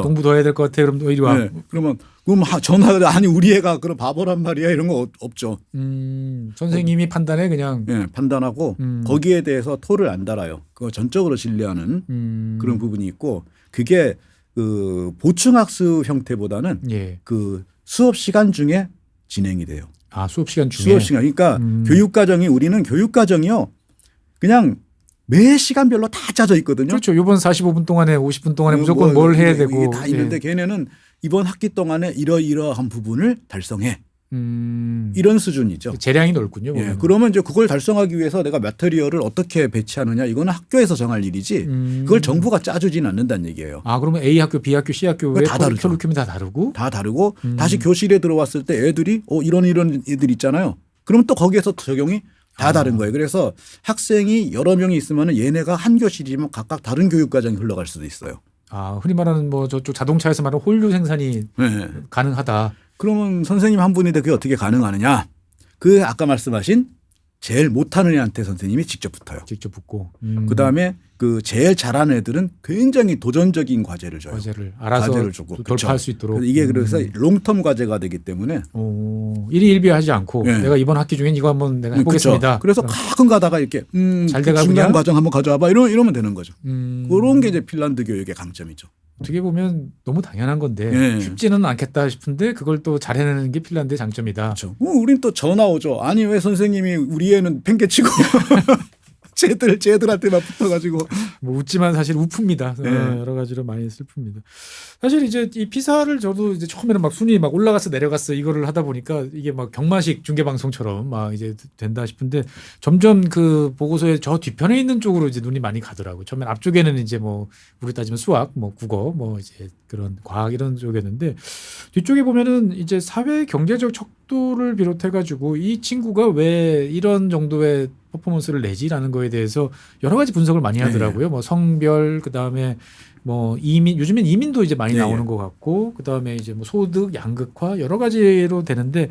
공부 더 해야 될 것 같아. 그럼 너 이리 와. 네. 그럼 전화를 아니 우리 애가 그런 바보란 말이야 이런 거 없죠. 선생님이 판단해 그냥. 네, 판단하고 거기에 대해서 토를 안 달아요. 그거 전적으로 신뢰하는 그런 부분이 있고 그게 그 보충학습 형태보다는 예. 그 수업 시간 중에 진행이 돼요. 아, 수업 시간 중에. 수업 시간. 그러니까 우리는 교육과정이요. 그냥 매 시간별로 다 짜져 있거든요. 그렇죠. 이번 45분 동안에 50분 동안에 무조건 뭘 해야 되고. 이게 다 있는데 걔네는 이번 학기 동안에 이러이러한 부분을 달성해. 이런 수준이죠. 재량이 넓군요. 예, 그러면 이제 그걸 달성하기 위해서 내가 매터리얼을 어떻게 배치하느냐 이거는 학교에서 정할 일이지 그걸 정부가 짜주지는 않는다는 얘기예요. 아, 그러면 A 학교, B 학교, C 학교의 다 다르죠. 커리큘럼이 다 다르고? 다 다르고 다시 교실에 들어왔을 때 애들이 이런 애들 있잖아요. 그러면 또 거기에서 적용이 다 다른 거예요. 그래서 학생이 여러 명이 있으면 얘네가 한 교실이면 각각 다른 교육과정이 흘러갈 수도 있어요. 아, 흔히 말하는 뭐 저쪽 자동차에서 말하는 홀류 생산이 네. 가능하다. 그러면 선생님 한 분인데 그게 어떻게 가능하느냐? 그 아까 말씀하신 제일 못하는 애한테 선생님이 직접 붙어요. 직접 붙고. 그다음에 그 제일 잘하는 애들은 굉장히 도전적인 과제를 줘요. 과제를 알아서 과제를 주고 돌파할 수 있도록. 이게 그래서 롱텀 과제가 되기 때문에 일희일비하지 않고 네. 내가 이번 학기 중엔 이거 한번 내가 해보겠습니다. 그래서 가끔 가다가 이렇게 잘 돼가고 중간 그냥? 과정 한번 가져와봐 이러면 되는 거죠. 그런 게 이제 핀란드 교육의 강점이죠. 어떻게 보면 너무 당연한 건데 네. 쉽지는 않겠다 싶은데 그걸 또 잘 해내는 게 핀란드의 장점이다. 그렇죠. 우린 또 전화 오죠. 아니 왜 선생님이 우리 애는 팽개치고 쟤들한테만 붙어가지고 뭐 웃지만 사실 우프입니다. 네. 여러 가지로 많이 슬픕니다. 사실 이제 이 피사를 저도 이제 처음에는 막 순위 막 올라갔어 내려갔어 이거를 하다 보니까 이게 막 경마식 중계 방송처럼 막 이제 된다 싶은데 점점 그 보고서의 저 뒤편에 있는 쪽으로 이제 눈이 많이 가더라고요. 처음엔 앞쪽에는 이제 뭐 우리 따지면 수학, 뭐 국어, 뭐 이제 그런 과학 이런 쪽이었는데 뒤쪽에 보면은 이제 사회 경제적 척도를 비롯해 가지고 이 친구가 왜 이런 정도의 퍼포먼스를 내지라는 거에 대해서 여러 가지 분석을 많이 하더라고요. 뭐 성별 그다음에 뭐 이민 요즘엔 이민도 이제 많이 나오는 것 같고 그다음에 이제 뭐 소득 양극화 여러 가지로 되는데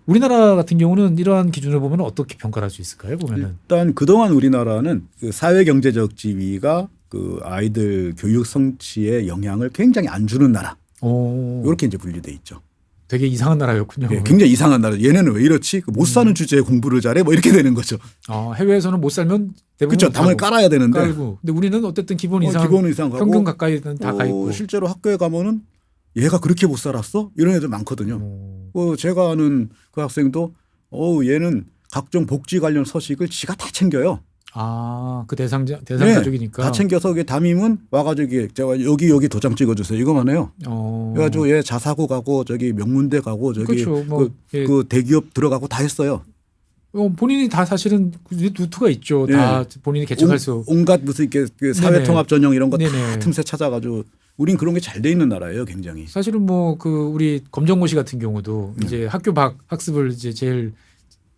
우리나라 같은 경우는 이러한 기준을 보면 어떻게 평가할 수 있을까요? 보면은 일단 그동안 우리나라는 그 사회 경제적 지위가 그 아이들 교육 성취에 영향을 굉장히 안 주는 나라. 이렇게 이제 분류돼 있죠. 되게 이상한 나라였군요. 네, 굉장히 이상한 나라. 얘네는 왜 이렇지? 못 사는 주제에 공부를 잘해? 뭐 이렇게 되는 거죠. 해외에서는 못 살면 대부분 그렇죠. 담을 깔아야 되는데. 깔고. 근데 우리는 어쨌든 기본 이상 가고 평균 가까이는 다 가 있고. 실제로 학교에 가면은 얘가 그렇게 못 살았어? 이런 애들 많거든요. 제가 아는 그 학생도 얘는 각종 복지 관련 서식을 지가 다 챙겨요. 그 대상 가족이니까. 다 챙겨서 그게 담임은 와가지고 제가 여기 도장 찍어주세요. 이거만 해요. 그래가지고 얘 자사고 가고 저기 명문대 가고 저기 그렇죠. 그 대기업 들어가고 다 했어요. 본인이 다 사실은 루트가 있죠. 다 본인이 개척할 수. 온갖 무슨 그 사회통합 전형 이런 거 다 틈새 찾아가지고 우린 그런 게 잘 돼 있는 나라예요, 굉장히. 사실은 뭐 그 우리 검정고시 같은 경우도 이제 학교 밖 학습을 이제 제일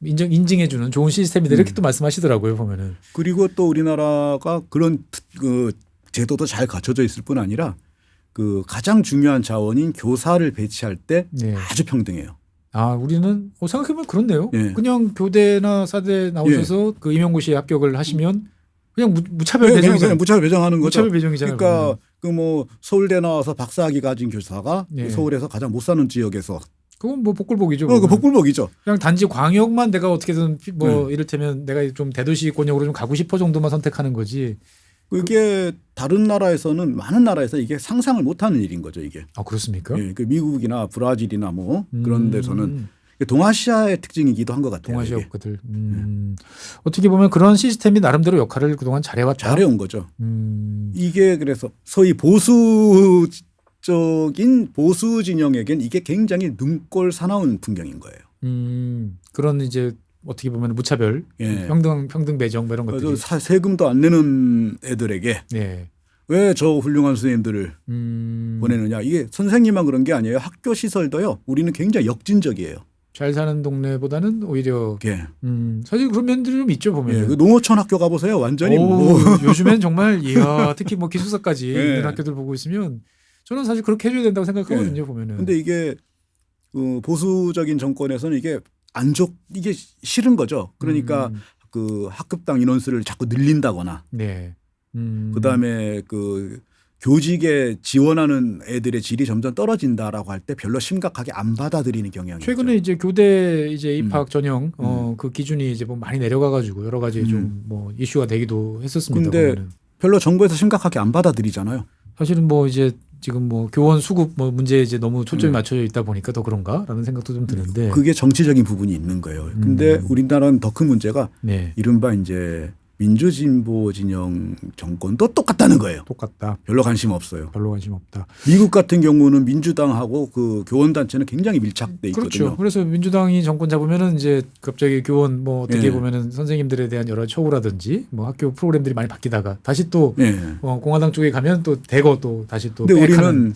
인증해주는 좋은 시스템이다 이렇게 또 말씀하시더라고요 보면은. 그리고 또 우리나라가 그런 그 제도도 잘 갖춰져 있을 뿐 아니라 그 가장 중요한 자원인 교사를 배치할 때 아주 평등해요. 우리는 생각해보면 그렇네요. 그냥 교대나 사대 나오셔서 그 임용고시에 합격을 하시면 그냥 무차별 배정이잖아요. 그냥 무차별 배정하는 거죠. 무차별 배정이잖아요. 그러니까 그 뭐 서울대 나와서 박사학위 가진 교사가 서울에서 가장 못 사는 지역에서 그건 뭐 복불복이죠. 그 복불복이죠. 그냥 단지 광역만 내가 어떻게든 뭐 이를테면 내가 좀 대도시 권역으로 좀 가고 싶어 정도만 선택하는 거지. 그게 다른 나라에서는 많은 나라에서 이게 상상을 못하는 일인 거죠 이게. 그렇습니까? 그 미국이나 브라질이나 뭐 그런 데서는 동아시아의 특징이기도 한 것 같아요. 동아시아 이게. 국가들. 어떻게 보면 그런 시스템이 나름대로 역할을 그동안 잘해왔다. 잘해온 거죠. 이게 그래서 소위 보수 진영에겐 이게 굉장히 눈꼴 사나운 풍경인 거예요. 그런 이제 어떻게 보면 무차별, 예. 평등 배정 뭐 이런 것들이. 세금도 안 내는 애들에게 네. 왜 저 훌륭한 선생님들을 보내느냐. 이게 선생님만 그런 게 아니에요. 학교 시설도요. 우리는 굉장히 역진적이에요. 잘 사는 동네보다는 오히려 예. 사실 그런 면들이 좀 있죠 보면. 예. 그 농어촌 학교 가보세요. 완전히 요즘엔 정말 이야 특히 뭐 기숙사까지 예. 있는 학교들 보고 있으면 저는 사실 그렇게 해줘야 된다고 생각하거든요 예. 보면은. 근데 이게 보수적인 정권에서는 이게 싫은 거죠. 그러니까 그 학급당 인원수를 자꾸 늘린다거나. 네. 그다음에 그 교직에 지원하는 애들의 질이 점점 떨어진다라고 할 때 별로 심각하게 안 받아들이는 경향이 최근에 있죠. 이제 교대 이제 입학 전형 그 기준이 이제 뭐 많이 내려가가지고 여러 가지 좀 뭐 이슈가 되기도 했었습니다. 근데 보면은. 별로 정부에서 심각하게 안 받아들이잖아요. 사실은 뭐 이제 지금 뭐 교원 수급 뭐 문제에 이제 너무 초점이 맞춰져 있다 보니까 더 그런가라는 생각도 좀 드는데. 그게 정치적인 부분이 있는 거예요. 근데 우리나라는 더 큰 문제가 네. 이른바 이제 민주진보 진영 정권도 똑같다는 거예요. 똑같다. 별로 관심 없어요. 별로 관심 없다. 미국 같은 경우는 민주당하고 그 교원단체는 굉장히 밀착돼 있거든요. 그렇죠. 그래서 민주당이 정권 잡으면은 이제 갑자기 교원 뭐 어떻게 예. 보면은 선생님들에 대한 여러 처우라든지 뭐 학교 프로그램들이 많이 바뀌다가 다시 또 예. 공화당 쪽에 가면 또 대거 또 다시 또 근데 백하는. 우리는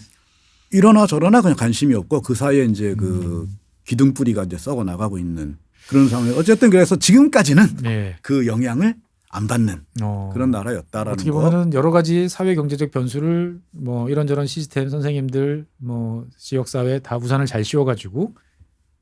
이러나 저러나 그냥 관심이 없고 그 사이에 이제 그 기둥뿌리가 이제 썩어 나가고 있는 그런 상황에 어쨌든 그래서 지금까지는 네. 그 영향을 안 받는 그런 나라였다라는 어떻게 거. 보면은 여러 가지 사회 경제적 변수를 뭐 이런저런 시스템 선생님들 뭐 지역 사회 다 우산을 잘 씌워가지고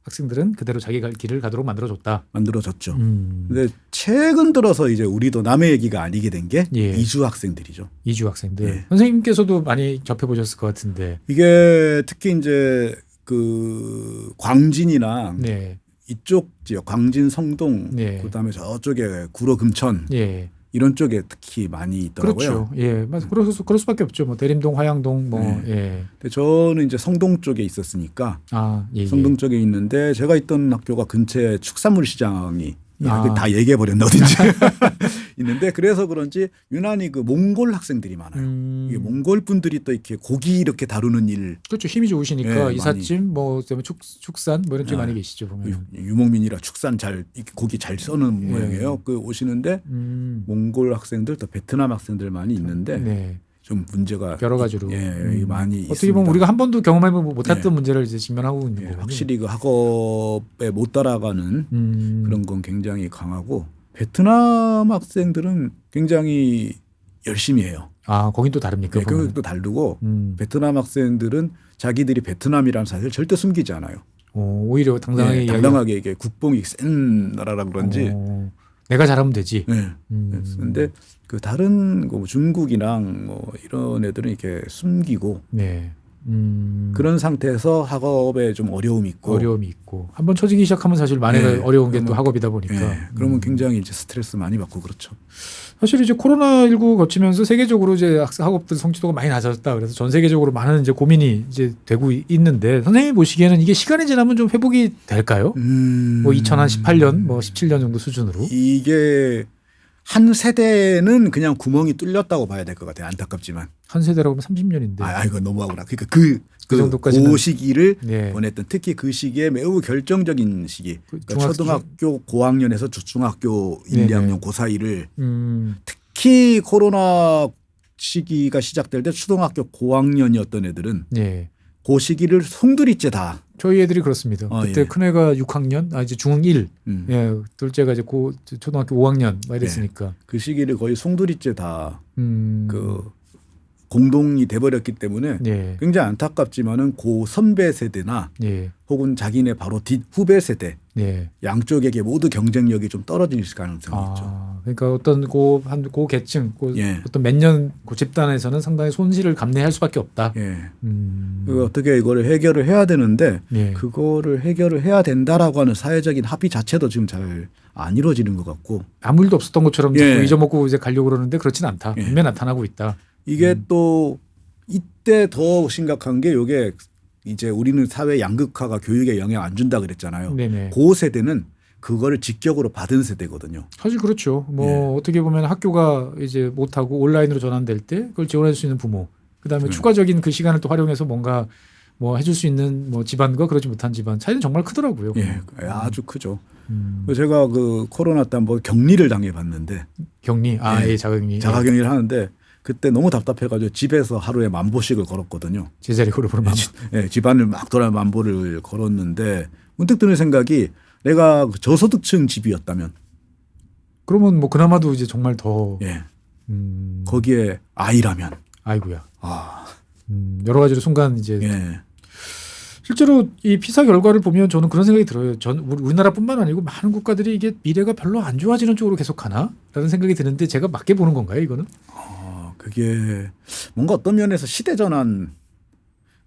학생들은 그대로 자기 갈 길을 가도록 만들어줬다. 만들어졌죠. 근데 최근 들어서 이제 우리도 남의 얘기가 아니게 된 게 예. 이주 학생들이죠. 이주 학생들. 예. 선생님께서도 많이 접해 보셨을 것 같은데. 이게 특히 이제 그 광진이나 네. 이쪽 지역 광진 성동 네. 그다음에 저쪽에 구로 금천 예. 이런 쪽에 특히 많이 있더라고요. 그렇죠. 예. 맞아. 그럴 수밖에 없죠. 뭐 대림동, 화양동 뭐 예. 근데 저는 이제 성동 쪽에 있었으니까 예. 성동 쪽에 있는데 제가 있던 학교가 근처에 축산물 시장이 아. 다 얘기해 버렸나 어딘지 있는데 그래서 그런지 유난히 그 몽골 학생들이 많아요. 이게 몽골 분들이 또 이렇게 고기 이렇게 다루는 일. 그렇죠. 힘이 좋으시니까 예, 이삿짐 뭐 그다음에 축산 뭐 이런 쪽에 많이 계시죠 보면. 유목민이라 축산 잘 이렇게 고기 잘 써는 모양이에요. 그 오시는데 몽골 학생들 또 베트남 학생들 많이 있는데 네. 좀 문제가 여러 가지로 많이 어떻게 있습니다. 보면 우리가 한 번도 경험해 못했던 문제를 이제 직면하고 있는 거예요. 확실히 그 학업에 못 따라가는 그런 건 굉장히 강하고 베트남 학생들은 굉장히 열심히 해요. 아, 거긴 또 다릅니까? 교육도 다르고 베트남 학생들은 자기들이 베트남이라는 사실을 절대 숨기지 않아요. 오히려 당당하게 당당하게 이게 국뽕이 센 나라라 그런지 내가 잘하면 되지. 네. 그런데 그 다른 뭐 중국이랑 뭐 이런 애들은 이렇게 숨기고 네. 그런 상태에서 학업에 좀 어려움이 있고 한번 쳐지기 시작하면 사실 만회가 어려운 게 또 학업이다 보니까 그러면 굉장히 이제 스트레스 많이 받고 그렇죠. 사실 이제 코로나19 거치면서 세계적으로 이제 학업들 성취도가 많이 낮아졌다. 그래서 전 세계적으로 많은 이제 고민이 이제 되고 있는데 선생님이 보시기에는 이게 시간이 지나면 좀 회복이 될까요? 뭐 2018년, 뭐 17년 정도 수준으로 이게 한 세대는 그냥 구멍이 뚫렸다고 봐야 될 것 같아요. 안타깝지만. 한 세대라고 하면 30년인데. 이거 너무하구나. 그러니까 그 정도까지는 그 시기를 네. 보냈던 특히 그 시기에 매우 결정적인 시기. 그러니까 초등학교 고학년에서 중학교 1, 2학년 고 사이를 특히 코로나 시기가 시작될 때 초등학교 고학년이었던 애들은 그 시기를 송두리째 다. 저희 애들이 그렇습니다. 그때 큰 애가 6학년, 이제 중학 1, 둘째가 이제 초등학교 5학년 막 이랬으니까 그 시기를 거의 송두리째 다 그 공동이 돼버렸기 때문에 굉장히 안타깝지만은 고 선배 세대나 혹은 자기네 바로 뒷 후배 세대 양쪽에게 모두 경쟁력이 좀 떨어질 가능성이 있죠. 그러니까 어떤 고 계층, 어떤 몇 년 고 집단에서는 상당히 손실을 감내할 수밖에 없다. 어떻게 이거를 해결을 해야 되는데 그거를 해결을 해야 된다라고 하는 사회적인 합의 자체도 지금 잘 안 이루어지는 것 같고 아무 일도 없었던 것처럼 자꾸 잊어먹고 이제 가려고 그러는데 그렇진 않다. 분명히 나타나고 있다. 이게 또 이때 더 심각한 게 이게 이제 우리는 사회 양극화가 교육에 영향 안 준다 그랬잖아요. 네네. 그 세대는 그거를 직격으로 받은 세대거든요. 사실 그렇죠. 뭐 어떻게 보면 학교가 이제 못하고 온라인으로 전환될 때 그걸 지원해 줄 수 있는 부모, 그다음에 추가적인 그 시간을 또 활용해서 뭔가 뭐 해줄 수 있는 뭐 집안과 그러지 못한 집안 차이는 정말 크더라고요. 예, 아주 크죠. 제가 그 코로나 때 한번 격리를 당해봤는데 격리, 예, 자가격리, 자가격리를 하는데 그때 너무 답답해가지고 집에서 하루에 1000보씩을 걸었거든요. 제자리 걸어보는 마음. 예, 집안을 막 돌아 1000보를 걸었는데 문득 드는 생각이 내가 저소득층 집이었다면 그러면 뭐 그나마도 이제 정말 더 예, 거기에 아이라면 아이고야. 여러 가지로 순간 이제 예. 실제로 이 피사 결과를 보면 저는 그런 생각이 들어요. 우리나라뿐만 아니고 많은 국가들이 이게 미래가 별로 안 좋아지는 쪽으로 계속 가나라는 생각이 드는데 제가 맞게 보는 건가요, 이거는? 그게 뭔가 어떤 면에서 시대 전환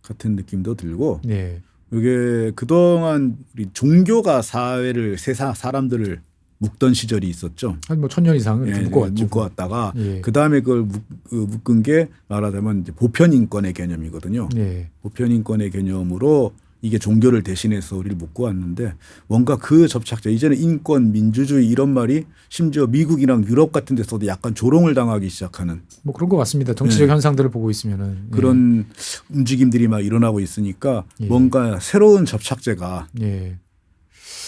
같은 느낌도 들고 네. 이게 그동안 우리 종교가 사회를 사람들을 묶던 시절이 있었죠. 한 뭐 1000년 이상 이렇게 묶어왔죠. 묶어왔다가 예. 그 다음에 그걸 묶은 게 말하자면 이제 보편인권의 개념이거든요. 네. 보편인권의 개념으로 이게 종교를 대신해서 우리를 묶어왔는데 뭔가 그 접착제 이제는 인권, 민주주의 이런 말이 심지어 미국이랑 유럽 같은 데서도 약간 조롱을 당하기 시작하는 뭐 그런 것 같습니다. 정치적 네. 현상들을 보고 있으면은 그런 움직임들이 막 일어나고 있으니까 뭔가 새로운 접착제가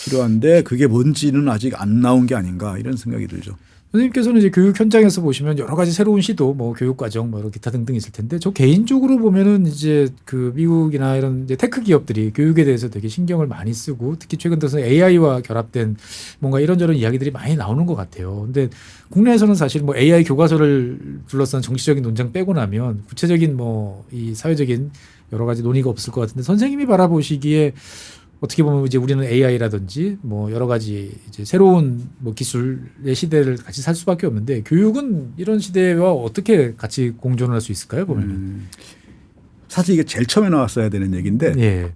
필요한데 그게 뭔지는 아직 안 나온 게 아닌가 이런 생각이 들죠. 선생님께서는 이제 교육 현장에서 보시면 여러 가지 새로운 시도, 뭐 교육 과정, 뭐 기타 등등 있을 텐데 저 개인적으로 보면은 이제 그 미국이나 이런 이제 테크 기업들이 교육에 대해서 되게 신경을 많이 쓰고 특히 최근 들어서 AI와 결합된 뭔가 이런저런 이야기들이 많이 나오는 것 같아요. 근데 국내에서는 사실 뭐 AI 교과서를 둘러싼 정치적인 논쟁 빼고 나면 구체적인 뭐 이 사회적인 여러 가지 논의가 없을 것 같은데 선생님이 바라보시기에 어떻게 보면 이제 우리는 AI라든지 뭐 여러 가지 이제 새로운 뭐 기술의 시대를 같이 살 수밖에 없는데 교육은 이런 시대와 어떻게 같이 공존을 할 수 있을까요? 보면은 사실 이게 제일 처음에 나왔어야 되는 얘기인데 예.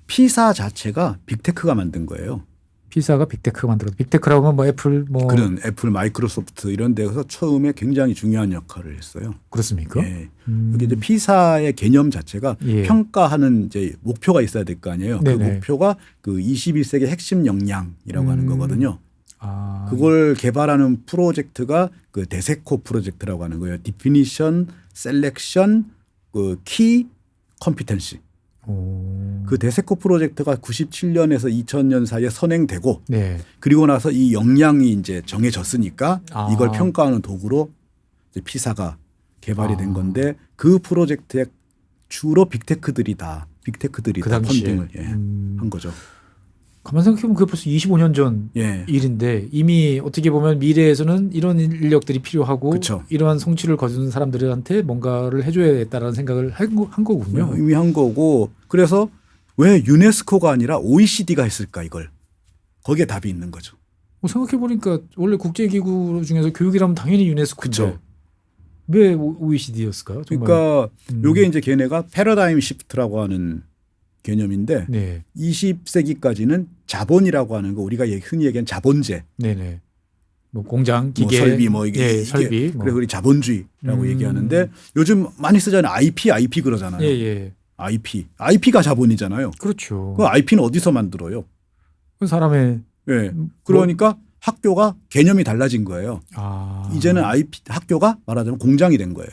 피사 자체가 빅테크가 만든 거예요. 피사가 빅테크가 만들었다. 빅테크라고 하면 뭐 애플 뭐 그런 애플, 마이크로소프트 이런 데서 처음에 굉장히 중요한 역할을 했어요. 그렇습니까? 예. 여기 이제 피사의 개념 자체가 예. 평가하는 이제 목표가 있어야 될 거 아니에요. 네네. 그 목표가 그 21세기 핵심 역량이라고 하는 거거든요. 그걸 개발하는 프로젝트가 그 데세코 프로젝트라고 하는 거예요. 디피니션, 셀렉션, 그 키, 컴피텐시. 그 데세코 프로젝트가 97년에서 2000년 사이에 선행되고 네. 그리고 나서 이 역량이 이제 정해졌으니까 이걸 평가하는 도구로 이제 피사가 개발이 된 건데 그 프로젝트에 주로 빅테크들이 다 그 당시에. 펀딩을 한 거죠. 가만 생각해보면 그게 벌써 25년 전 일인데 이미 어떻게 보면 미래에서는 이런 인력들이 필요하고 그쵸. 이러한 성취를 거두는 사람들한테 뭔가를 해줘야겠다라는 생각을 한 거군요. 이미 한 거고 그래서 왜 유네스코가 아니라 OECD가 했을까 이걸. 거기에 답이 있는 거죠. 뭐 생각해보니까 원래 국제기구 중에서 교육이라면 당연히 유네스코인데 그쵸. 왜 OECD였을까요? 그러니까 이게 이제 걔네가 패러다임 시프트라고 하는 개념인데 네. 20세기까지는 자본이라고 하는 거 우리가 흔히 얘기하는 자본제. 네네. 뭐 공장, 기계, 뭐 설비 뭐 이게 설비. 뭐. 그래서 우리 자본주의라고 얘기하는데 요즘 많이 쓰잖아요. IP 그러잖아요. 예. IP가 자본이잖아요. 그렇죠. 그 IP는 어디서 만들어요? 그 사람의 그러니까 학교가 개념이 달라진 거예요. 이제는 학교가 말하자면 공장이 된 거예요.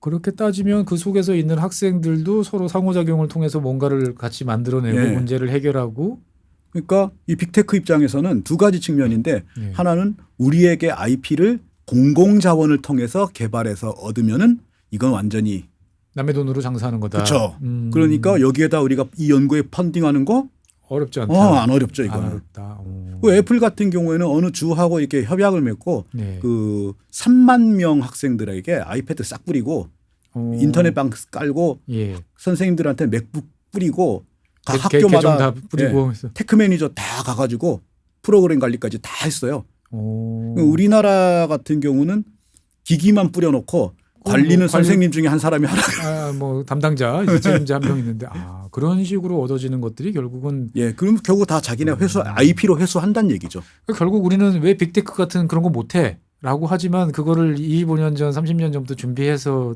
그렇게 따지면 그 속에서 있는 학생들도 서로 상호작용을 통해서 뭔가를 같이 만들어내고 문제를 해결하고 그러니까 이 빅테크 입장에서는 두 가지 측면인데 하나는 우리에게 IP를 공공자원을 통해서 개발해서 얻으면은 이건 완전히 남의 돈으로 장사하는 거다. 그렇죠. 그러니까 여기에다 우리가 이 연구에 펀딩하는 거 어렵지 않다. 안 어렵죠 이거는. 안 어렵다. 그 애플 같은 경우에는 어느 주하고 이렇게 협약을 맺고 그 3만 명 학생들에게 아이패드 싹 뿌리고 인터넷방 깔고 선생님들한테 맥북 뿌리고 각 학교마다 다 뿌리고 테크 매니저 다 가가지고 프로그램 관리까지 다 했어요. 우리나라 같은 경우는 기기만 뿌려놓고 관리는 선생님 중에 한 사람이 하나. 뭐 담당자, 책임자 한 명 있는데 그런 식으로 얻어지는 것들이 결국은 그럼 결국 다 자기네 회수 IP로 회수한다는 얘기죠. 결국 우리는 왜 빅테크 같은 그런 거 못해라고 하지만 그거를 25년 전, 30년 전부터 준비해서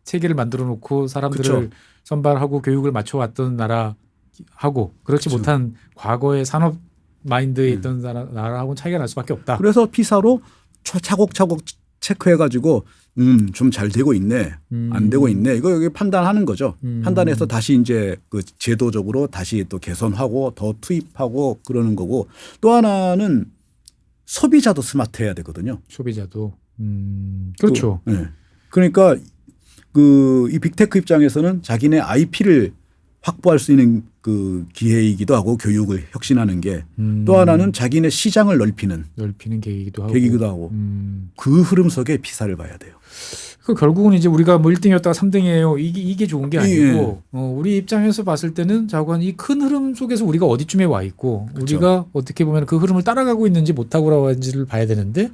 체계를 만들어 놓고 사람들을 그쵸. 선발하고 교육을 맞춰왔던 나라하고 그렇지 그쵸. 못한 과거의 산업 마인드에 있던 나라하고는 차이가 날 수밖에 없다. 그래서 피사로 차곡차곡 체크해가지고 좀 잘 되고 있네, 안 되고 있네. 이거 여기 판단하는 거죠. 판단해서 다시 이제 그 제도적으로 다시 또 개선하고 더 투입하고 그러는 거고 또 하나는 소비자도 스마트해야 되거든요. 소비자도 그렇죠. 네. 그러니까 그 이 빅테크 입장에서는 자기네 IP를 확보할 수 있는 그 기회이기도 하고 교육을 혁신하는 게 또 하나는 자기네 시장을 넓히는 계기이기도 하고. 그 흐름 속에 피사를 봐야 돼요. 그 결국은 이제 우리가 뭐 1등이었다가 3등이에요. 이게 좋은 게 아니고 우리 입장에서 봤을 때는 자관 이 큰 흐름 속에서 우리가 어디쯤에 와 있고 그렇죠. 우리가 어떻게 보면 그 흐름을 따라가고 있는지 못하고 나왔는지를 봐야 되는데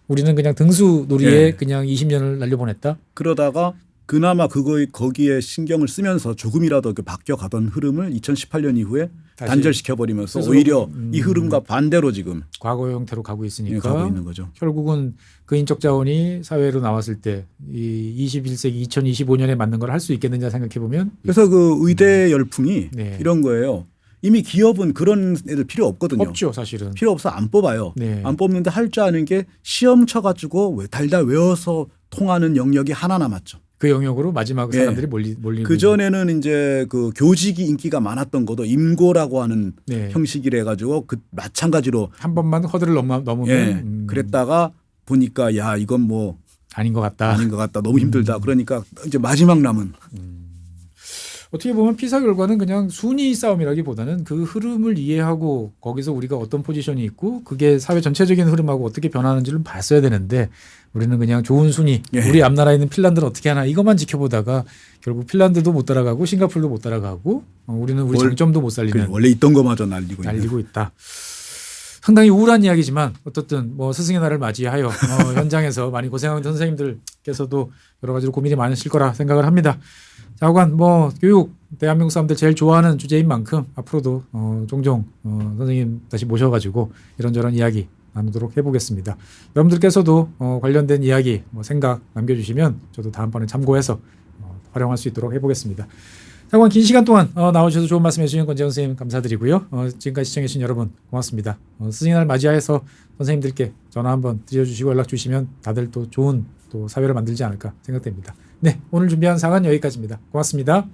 우리는 그냥 등수 놀이에 그냥 20년을 날려보냈다. 그러다가 그나마 거기에 신경을 쓰면서 조금이라도 바뀌어가던 흐름을 2018년 이후에 단절시켜버리면서 오히려 이 흐름과 반대로 지금 과거 형태로 가고 있으니까 가고 있는 거죠. 결국은 그 인적 자원이 사회로 나왔을 때 이 21세기 2025년에 맞는 걸 할 수 있겠느냐 생각해 보면 그래서 그 의대 열풍이 네. 이런 거예요. 이미 기업은 그런 애들 필요 없거든요. 없죠, 사실은. 필요 없어 안 뽑아요. 네. 안 뽑는데 할 줄 아는 게 시험 쳐가지고 달달 외워서 통하는 영역이 하나 남았죠. 그 영역으로 마지막 사람들이 몰리고 그 전에는 이제 그 교직이 인기가 많았던 것도 임고라고 하는 형식이라 가지고 그 마찬가지로 한 번만 허들을 넘으면 그랬다가 보니까 야 이건 뭐 아닌 것 같다. 너무 힘들다. 그러니까 이제 마지막 남은 어떻게 보면 피사 결과는 그냥 순위 싸움이라기보다는 그 흐름을 이해하고 거기서 우리가 어떤 포지션이 있고 그게 사회 전체적인 흐름하고 어떻게 변하는지를 봤어야 되는데 우리는 그냥 좋은 순위 우리 앞나라에 있는 핀란드는 어떻게 하나 이것만 지켜보다가 결국 핀란드도 못 따라가고 싱가포르도 못 따라가고 우리는 우리 장점도 못 살리는 원래 있던 것마저 날리고 있다. 상당히 우울한 이야기지만 어떻든 뭐 스승의 날을 맞이하여 현장에서 많이 고생하는 선생님들께서도 여러 가지로 고민이 많으실 거라 생각을 합니다. 자관 뭐 교육 대한민국 사람들 제일 좋아하는 주제인 만큼 앞으로도 종종 선생님 다시 모셔가지고 이런저런 이야기 나누도록 해보겠습니다. 여러분들께서도 관련된 이야기 생각 남겨주시면 저도 다음번에 참고해서 활용할 수 있도록 해보겠습니다. 자관 긴 시간 동안 나와주셔서 좋은 말씀 해주신 권재훈 선생님 감사드리고요. 지금까지 시청해주신 여러분 고맙습니다. 스승의 날 맞이하여서 선생님들께 전화 한번 드려주시고 연락 주시면 다들 또 좋은 또 사회를 만들지 않을까 생각됩니다. 네, 오늘 준비한 상은 여기까지입니다. 고맙습니다.